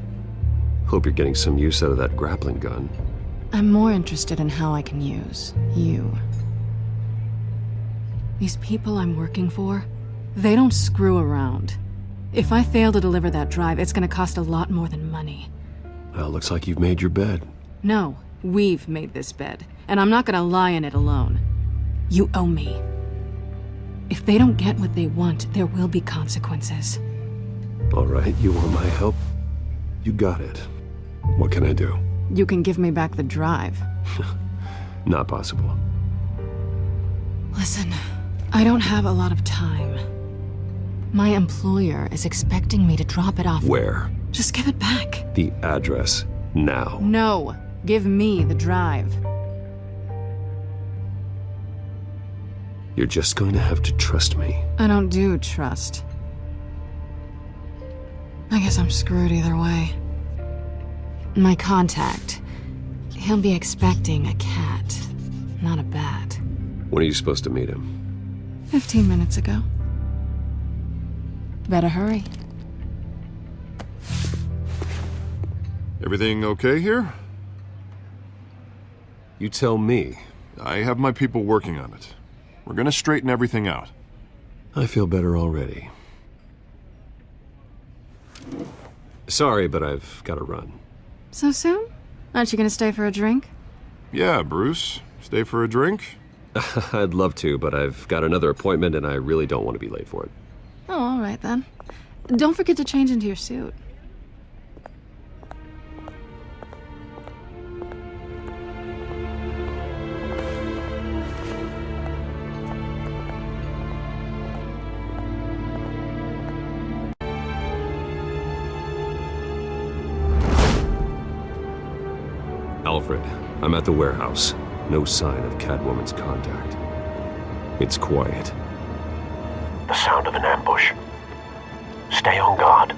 Hope you're getting some use out of that grappling gun. I'm more interested in how I can use you. These people I'm working for, they don't screw around. If I fail to deliver that drive, it's gonna cost a lot more than money. Well, looks like you've made your bed. No, we've made this bed, and I'm not gonna lie in it alone. You owe me. If they don't get what they want, there will be consequences. All right, you want my help? You got it. What can I do? You can give me back the drive. Not possible. Listen, I don't have a lot of time. My employer is expecting me to drop it off. Where? Just give it back. The address, now. No, give me the drive. You're just going to have to trust me. I don't do trust. I guess I'm screwed either way. My contact, he'll be expecting a cat, not a bat. When are you supposed to meet him? 15 minutes ago. Better hurry. Everything okay here? You tell me. I have my people working on it. We're gonna straighten everything out. I feel better already. Sorry, but I've got to run. So soon? Aren't you gonna stay for a drink? Yeah, Bruce. Stay for a drink? I'd love to, but I've got another appointment and I really don't want to be late for it. Oh, all right then. Don't forget to change into your suit. Alfred, I'm at the warehouse. No sign of Catwoman's contact. It's quiet. The sound of an ambush. Stay on guard.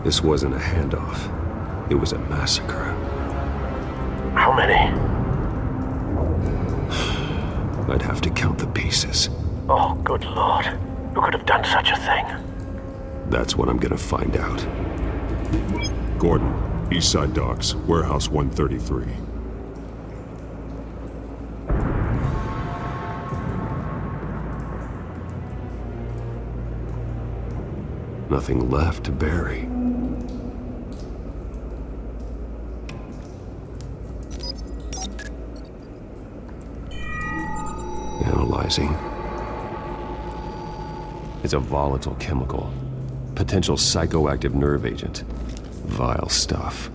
This wasn't a handoff. It was a massacre. How many? I'd have to count the pieces. Oh, good lord. Who could have done such a thing? That's what I'm gonna find out. Gordon, Eastside Docks, Warehouse 133. Nothing left to bury. Analyzing. It's a volatile chemical. Potential psychoactive nerve agent. Vile stuff.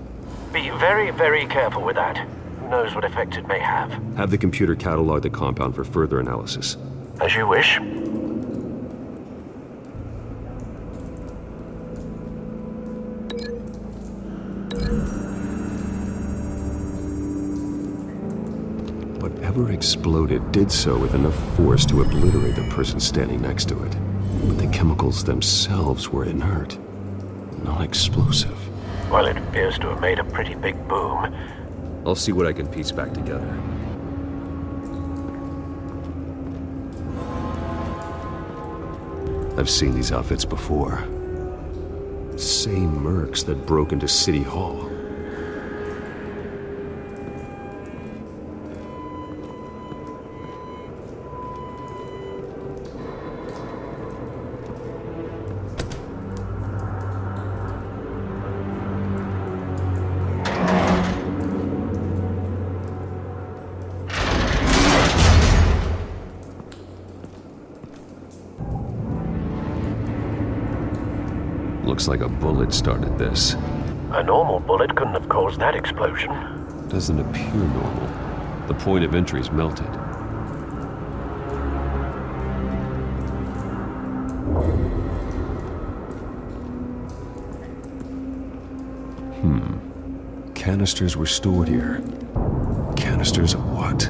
Be very, very careful with that. Who knows what effect it may have. Have the computer catalog the compound for further analysis. As you wish. Whatever exploded did so with enough force to obliterate the person standing next to it. But the chemicals themselves were inert, not explosive. Well, it appears to have made a pretty big boom. I'll see what I can piece back together. I've seen these outfits before. Same mercs that broke into City Hall. Looks like a bullet started this. A normal bullet couldn't have caused that explosion. Doesn't appear normal. The point of entry's melted. Canisters were stored here. Canisters of what?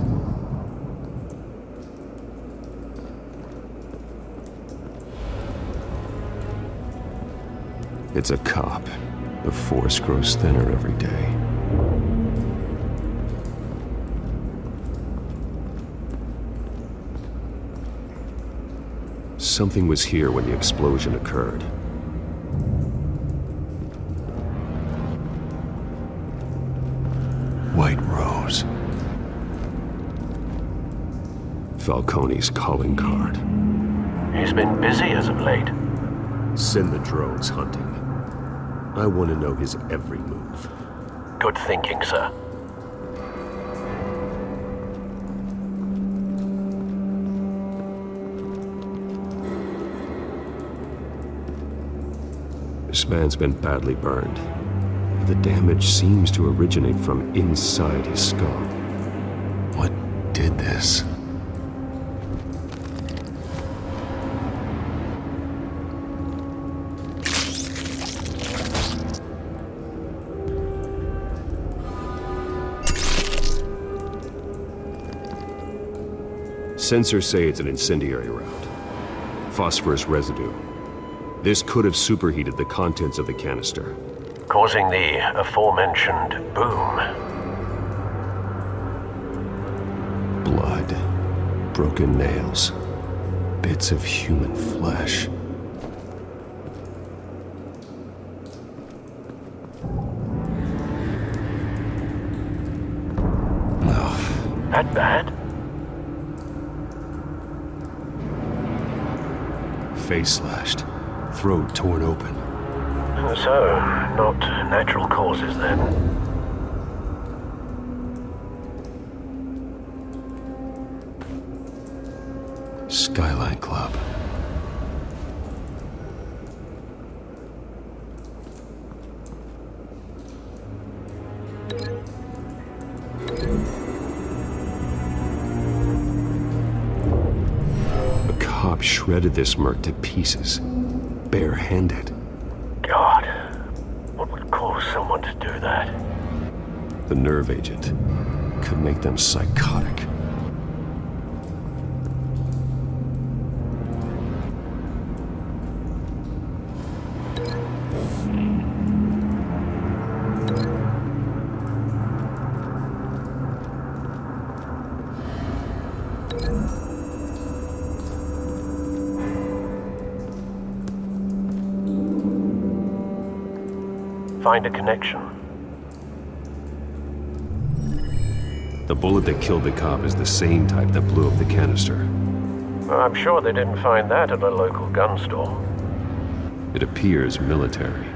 It's a cop. The force grows thinner every day. Something was here when the explosion occurred. White Rose. Falcone's calling card. He's been busy as of late. Send the drones hunting. I want to know his every move. Good thinking, sir. This man's been badly burned. The damage seems to originate from inside his skull. What did this? Sensors say it's an incendiary round. Phosphorus residue. This could have superheated the contents of the canister, causing the aforementioned boom. Blood, broken nails, bits of human flesh. That bad? Face slashed, throat torn open. So, not natural causes then. Skyline Club. A cop shredded this merc to pieces, barehanded. God, what would cause someone to do that? The nerve agent could make them psychotic. Find a connection. The bullet that killed the cop is the same type that blew up the canister. I'm sure they didn't find that at a local gun store. It appears military.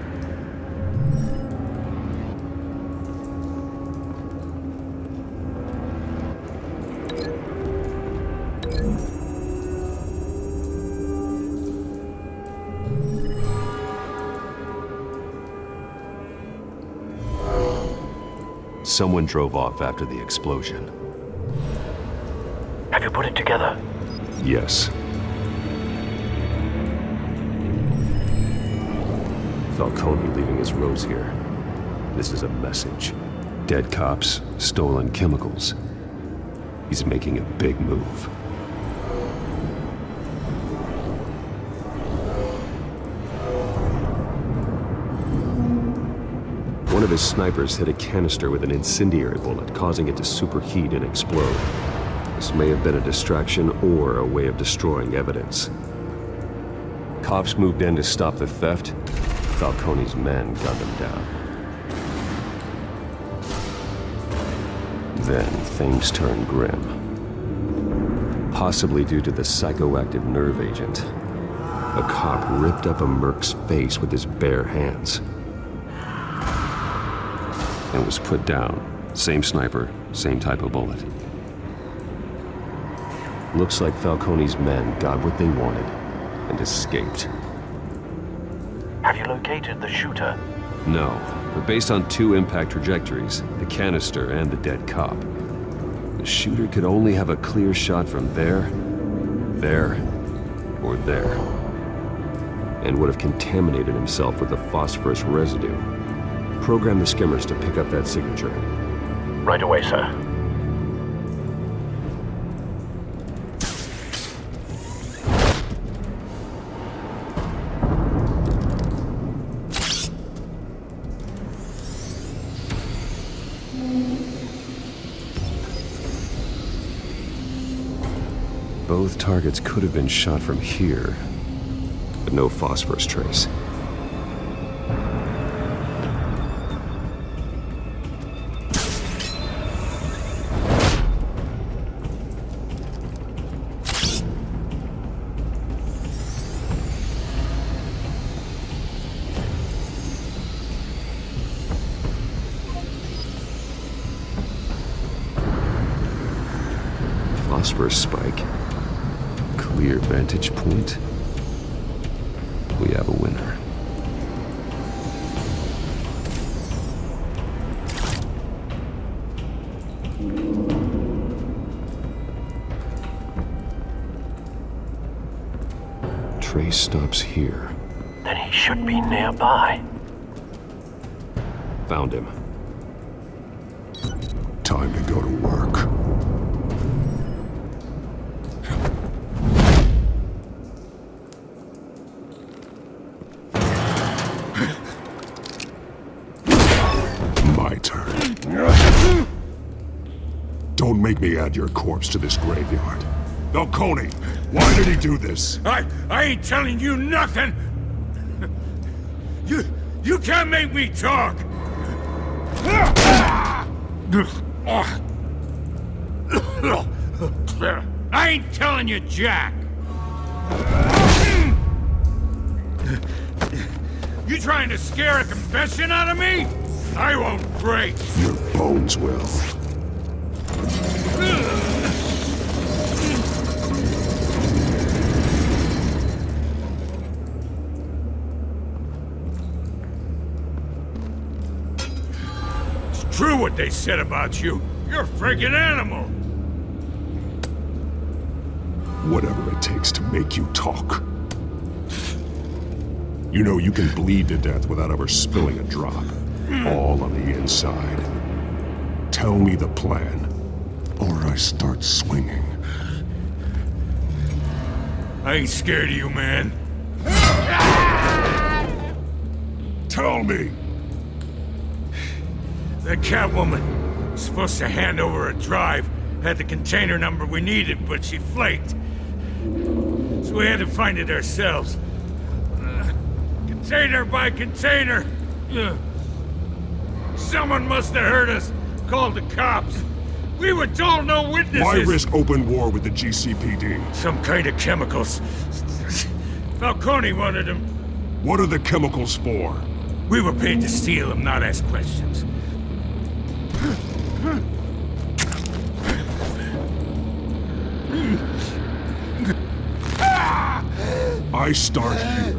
Someone drove off after the explosion. Have you put it together? Yes. Falcone leaving his rose here. This is a message. Dead cops, stolen chemicals. He's making a big move. One of his snipers hit a canister with an incendiary bullet, causing it to superheat and explode. This may have been a distraction or a way of destroying evidence. Cops moved in to stop the theft. Falcone's men gunned them down. Then things turned grim. Possibly due to the psychoactive nerve agent. A cop ripped up a merc's face with his bare hands. And was put down. Same sniper, same type of bullet. Looks like Falcone's men got what they wanted and escaped. Have you located the shooter? No, but based on two impact trajectories, the canister and the dead cop, the shooter could only have a clear shot from there, or there, and would have contaminated himself with the phosphorus residue. Program the skimmers to pick up that signature. Right away, sir. Both targets could have been shot from here, but no phosphorus trace. Phosphorus spike. Clear vantage point. We have a winner. Trace stops here. Then he should be nearby. Found him. Time to go to work. My turn. Don't make me add your corpse to this graveyard. Falcone, why did he do this? I ain't telling you nothing! You can't make me talk! I ain't telling you, Jack. You trying to scare a confession out of me? I won't break. Your bones will. It's true what they said about you. You're a friggin' animal. Whatever it takes to make you talk. You know you can bleed to death without ever spilling a drop. All on the inside. Tell me the plan, or I start swinging. I ain't scared of you, man. Tell me! The Catwoman was supposed to hand over a drive, had the container number we needed, but she flaked. So we had to find it ourselves. Container by container. Someone must have heard us, called the cops. We were told no witnesses. Why risk open war with the GCPD? Some kind of chemicals. Falcone wanted them. What are the chemicals for? We were paid to steal them, not ask questions. I start here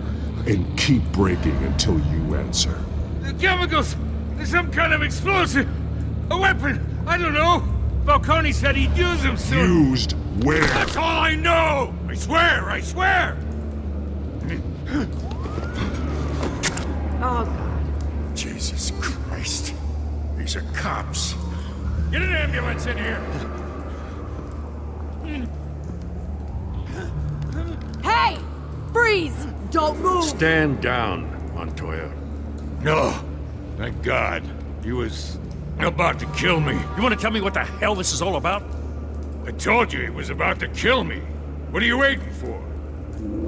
and keep breaking until you answer. The chemicals! There's some kind of explosive! A weapon! I don't know! Falcone said he'd use them soon! Used where? That's all I know! I swear! I swear! Oh, God. Jesus Christ. These are cops. Get an ambulance in here! Hey! Freeze! Don't move! Stand down, Montoya. No. Thank God. He was about to kill me. You want to tell me what the hell this is all about? I told you he was about to kill me. What are you waiting for?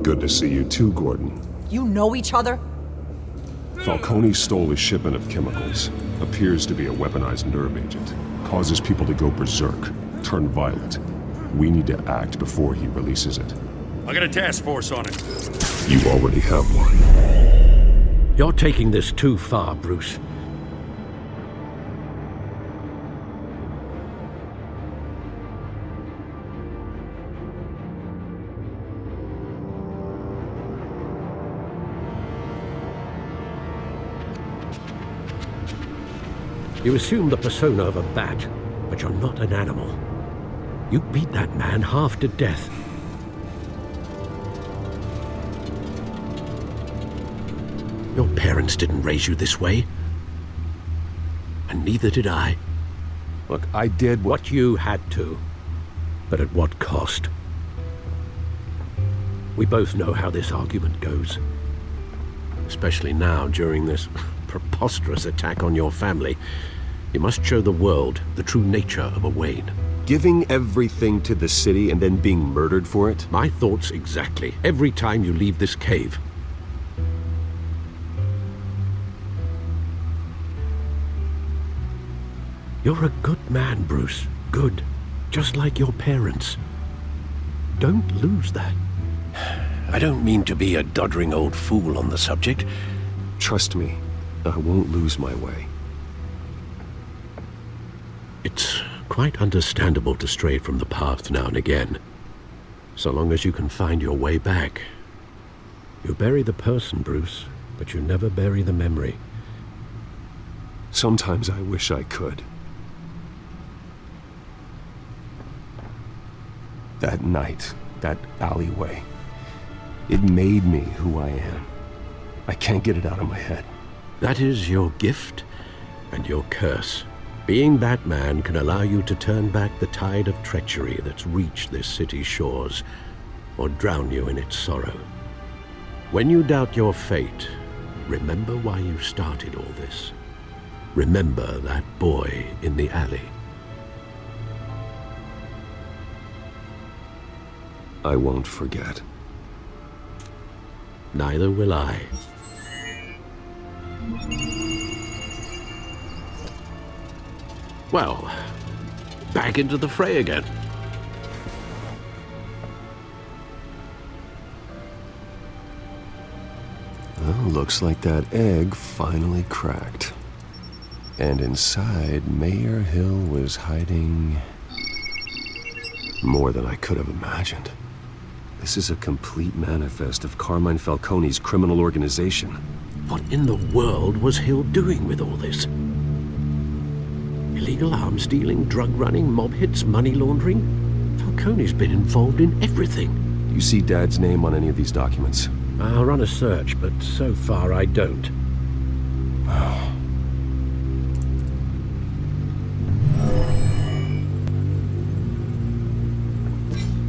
Good to see you too, Gordon. You know each other? Falcone stole a shipment of chemicals. Appears to be a weaponized nerve agent. Causes people to go berserk, turn violent. We need to act before he releases it. I got a task force on it. You already have one. You're taking this too far, Bruce. You assume the persona of a bat, but you're not an animal. You beat that man half to death. Your parents didn't raise you this way. And neither did I. Look, I did what you had to. But at what cost? We both know how this argument goes. Especially now, during this preposterous attack on your family. You must show the world the true nature of a Wayne. Giving everything to the city and then being murdered for it? My thoughts exactly. Every time you leave this cave. You're a good man, Bruce. Good. Just like your parents. Don't lose that. I don't mean to be a doddering old fool on the subject. Trust me, I won't lose my way. It's quite understandable to stray from the path now and again. So long as you can find your way back. You bury the person, Bruce, but you never bury the memory. Sometimes I wish I could. That night, that alleyway, it made me who I am. I can't get it out of my head. That is your gift and your curse. Being Batman can allow you to turn back the tide of treachery that's reached this city's shores, or drown you in its sorrow. When you doubt your fate, remember why you started all this. Remember that boy in the alley. I won't forget. Neither will I. Well, back into the fray again. Well, looks like that egg finally cracked. And inside, Mayor Hill was hiding more than I could have imagined. This is a complete manifest of Carmine Falcone's criminal organization. What in the world was Hill doing with all this? Illegal arms dealing, drug running, mob hits, money laundering? Falcone's been involved in everything. You see Dad's name on any of these documents? I'll run a search, but so far I don't.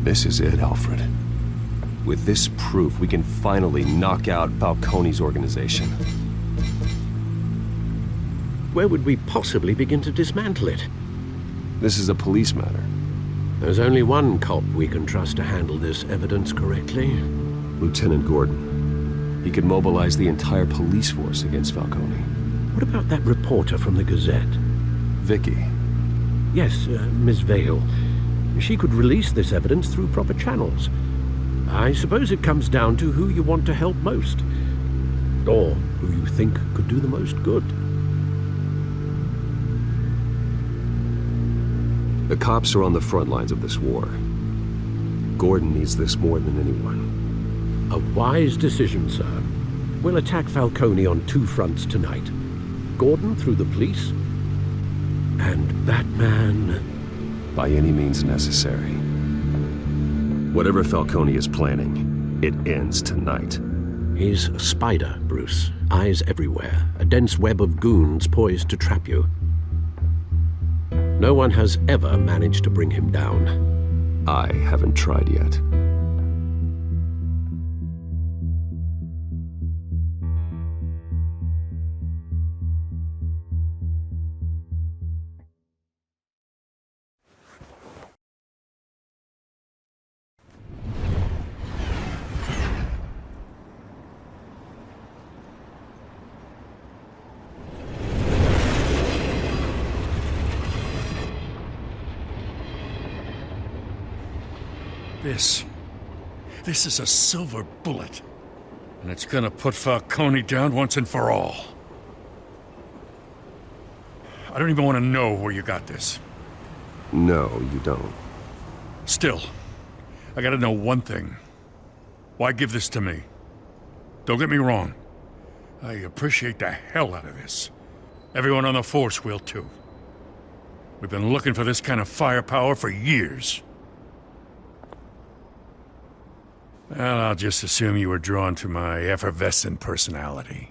This is it, Alfred. With this proof, we can finally knock out Falcone's organization. Where would we possibly begin to dismantle it? This is a police matter. There's only one cop we can trust to handle this evidence correctly. Lieutenant Gordon. He could mobilize the entire police force against Falcone. What about that reporter from the Gazette? Vicky. Yes, Miss Vale. She could release this evidence through proper channels. I suppose it comes down to who you want to help most. Or who you think could do the most good. The cops are on the front lines of this war. Gordon needs this more than anyone. A wise decision, sir. We'll attack Falcone on two fronts tonight. Gordon through the police, and Batman... by any means necessary. Whatever Falcone is planning, it ends tonight. He's a spider, Bruce. Eyes everywhere. A dense web of goons poised to trap you. No one has ever managed to bring him down. I haven't tried yet. This is a silver bullet. And it's gonna put Falcone down once and for all. I don't even want to know where you got this. No, you don't. Still, I gotta know one thing. Why give this to me? Don't get me wrong. I appreciate the hell out of this. Everyone on the force will too. We've been looking for this kind of firepower for years. Well, I'll just assume you were drawn to my effervescent personality.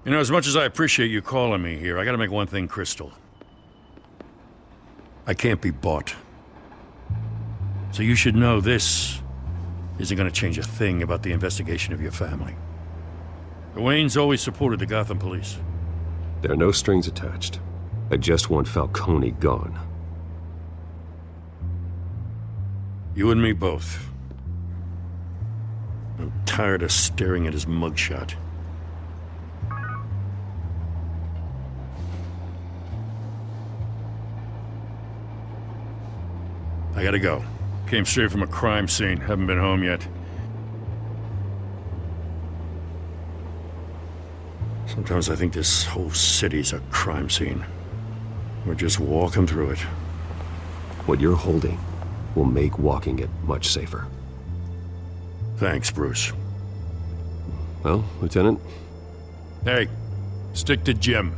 You know, as much as I appreciate you calling me here, I gotta make one thing crystal. I can't be bought. So you should know this isn't gonna change a thing about the investigation of your family. The Waynes always supported the Gotham police. There are no strings attached. I just want Falcone gone. You and me both. I'm tired of staring at his mugshot. I gotta go. Came straight from a crime scene. Haven't been home yet. Sometimes I think this whole city's a crime scene. We're just walking through it. What you're holding will make walking it much safer. Thanks, Bruce. Well, Lieutenant? Hey, stick to Jim.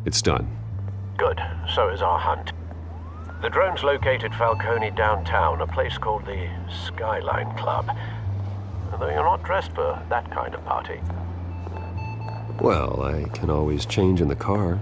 It's done. Good. So is our hunt. The drones located Falcone downtown, a place called the Skyline Club. Though you're not dressed for that kind of party. Well, I can always change in the car.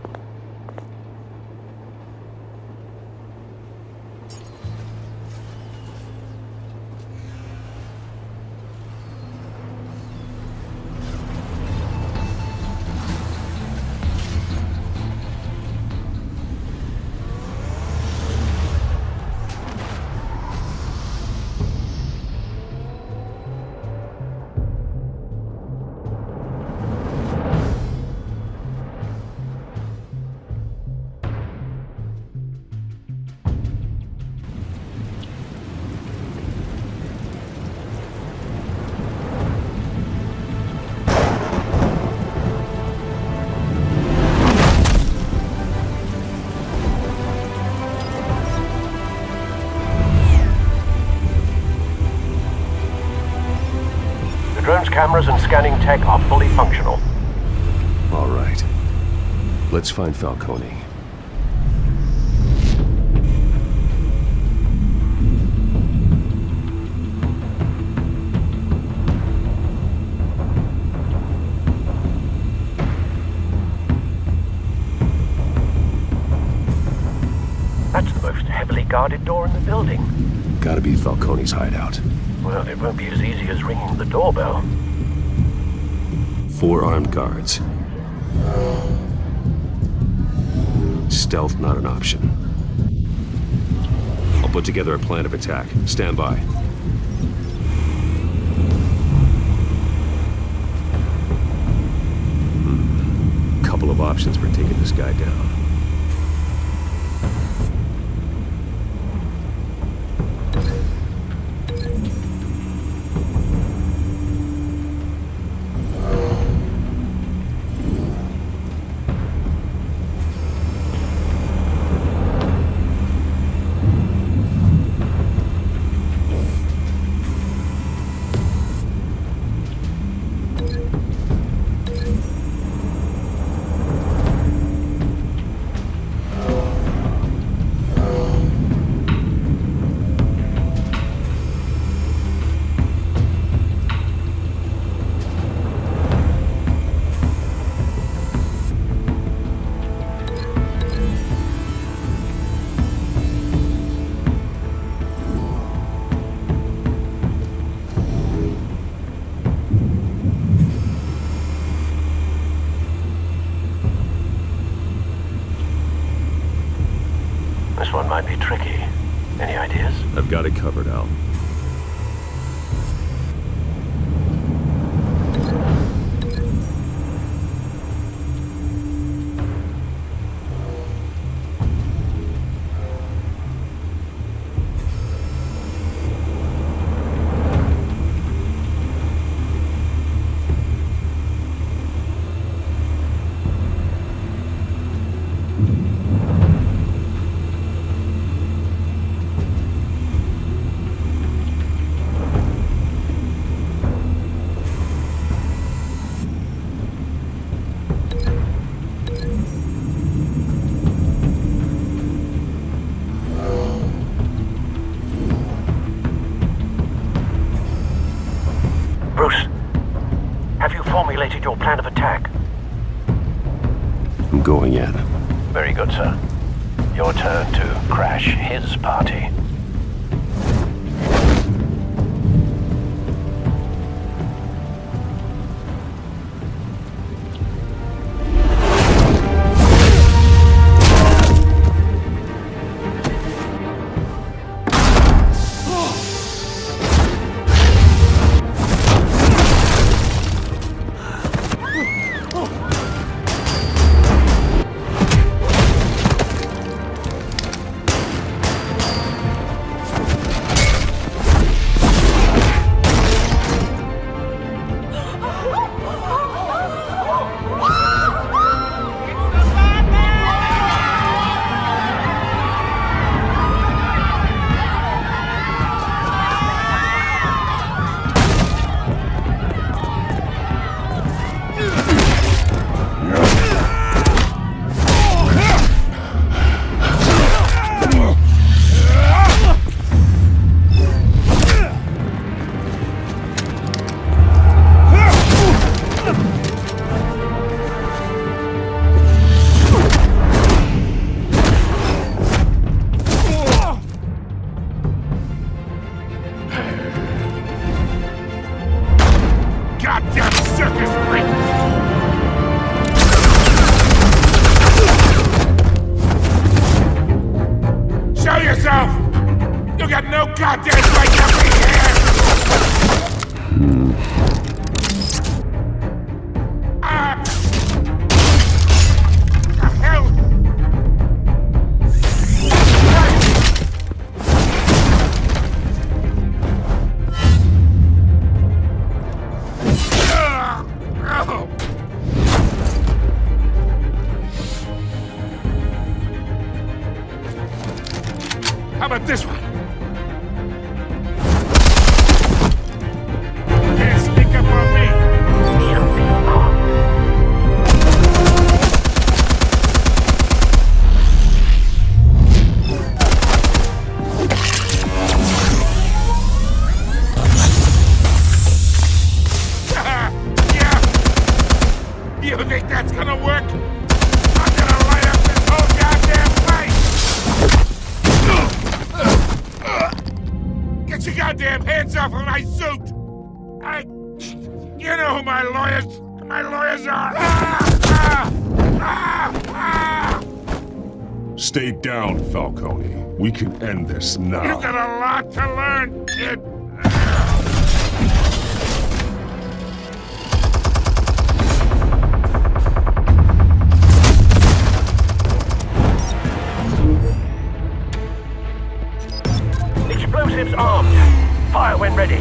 cameras and scanning tech are fully functional. All right. Let's find Falcone. That's the most heavily guarded door in the building. Gotta be Falcone's hideout. Well, it won't be as easy as ringing the doorbell. 4 armed guards. Stealth not an option. I'll put together a plan of attack. Stand by. Couple of options for taking this guy down. This one might be tricky. Any ideas? I've got it covered, Al. Formulated your plan of attack? I'm going in. Very good, sir. Your turn to crash his party. How about this one? Can't sneak up on me. goddamn hands off of my suit! You know who my lawyers are! Stay down, Falcone. We can end this now. You got a lot to learn, kid. Explosives armed. Fire when ready.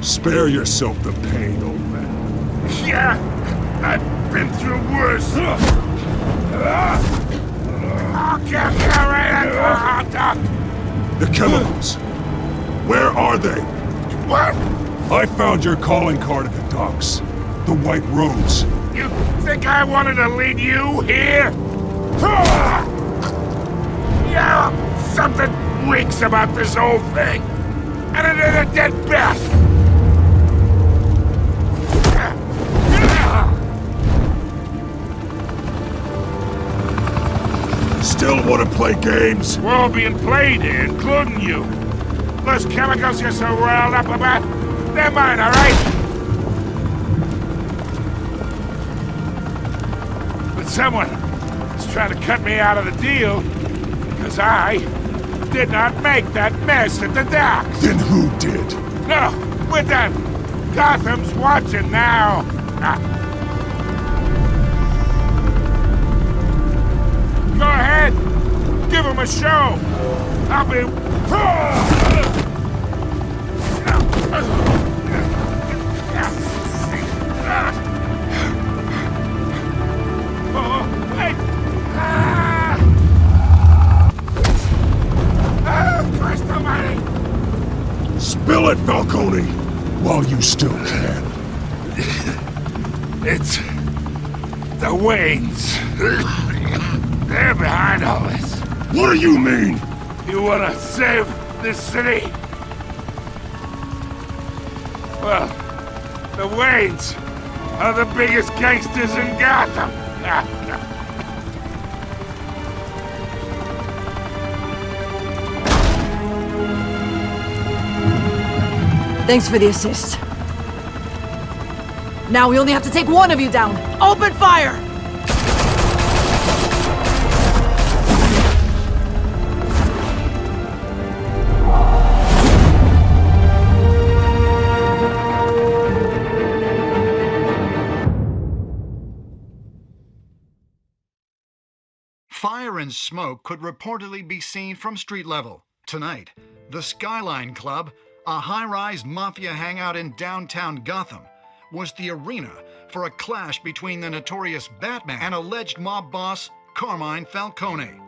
Spare yourself the pain, old man. Yeah, I've been through worse. The chemicals. Where are they? What? I found your calling card at the docks. The White Rose. You think I wanted to lead you here? Yeah, something reeks about this whole thing. And it ain't a dead bat. Still want to play games? We're all being played here, including you. Those chemicals you're so riled up about, they're mine, all right? But someone is trying to cut me out of the deal because I did not make that mess at the docks. Then who did? No, we're done. Gotham's watching now. Go ahead. Give him a show. I'll be... Christ almighty! Spill it, Falcone, while you still can. It's... the Waynes. They're behind all this. What do you mean? You wanna save this city? Well, the Waynes are the biggest gangsters in Gotham. Thanks for the assist. Now we only have to take one of you down. Open fire! Fire and smoke could reportedly be seen from street level. Tonight, the Skyline Club, a high-rise mafia hangout in downtown Gotham, was the arena for a clash between the notorious Batman and alleged mob boss Carmine Falcone,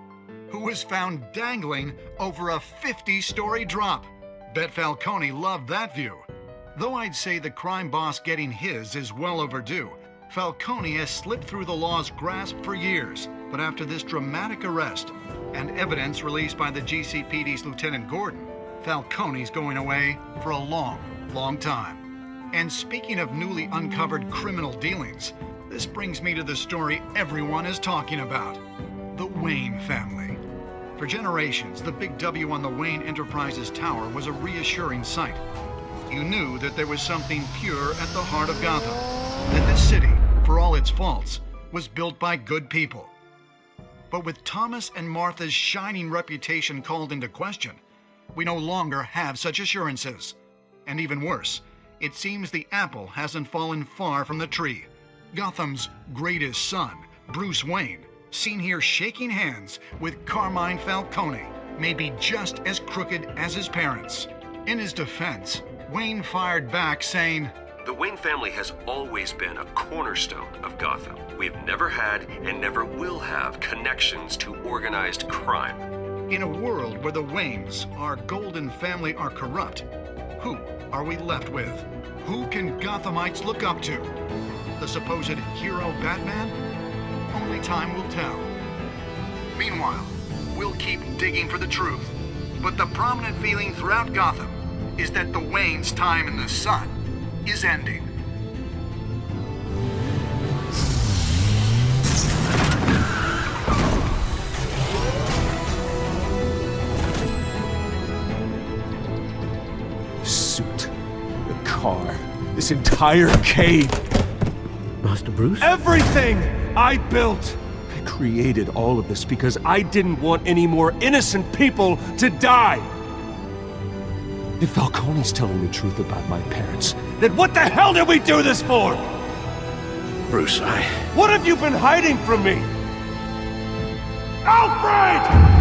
who was found dangling over a 50-story drop. Bet Falcone loved that view. Though I'd say the crime boss getting his is well overdue, Falcone has slipped through the law's grasp for years. But after this dramatic arrest and evidence released by the GCPD's Lieutenant Gordon, Falcone's going away for a long, long time. And speaking of newly uncovered criminal dealings, this brings me to the story everyone is talking about: the Wayne family. For generations, the big W on the Wayne Enterprises Tower was a reassuring sight. You knew that there was something pure at the heart of Gotham, that this city, for all its faults, was built by good people. But with Thomas and Martha's shining reputation called into question, we no longer have such assurances. And even worse, it seems the apple hasn't fallen far from the tree. Gotham's greatest son, Bruce Wayne, seen here shaking hands with Carmine Falcone, may be just as crooked as his parents. In his defense, Wayne fired back saying, "The Wayne family has always been a cornerstone of Gotham. We have never had and never will have connections to organized crime." In a world where the Waynes, our golden family, are corrupt, who are we left with? Who can Gothamites look up to? The supposed hero Batman? Only time will tell. Meanwhile, we'll keep digging for the truth. But the prominent feeling throughout Gotham is that the Wayne's time in the sun is ending. Suit, the car, this entire cave. Master Bruce? Everything I built! I created all of this because I didn't want any more innocent people to die! If Falcone's telling the truth about my parents, then what the hell did we do this for? Bruce, What have you been hiding from me? Alfred!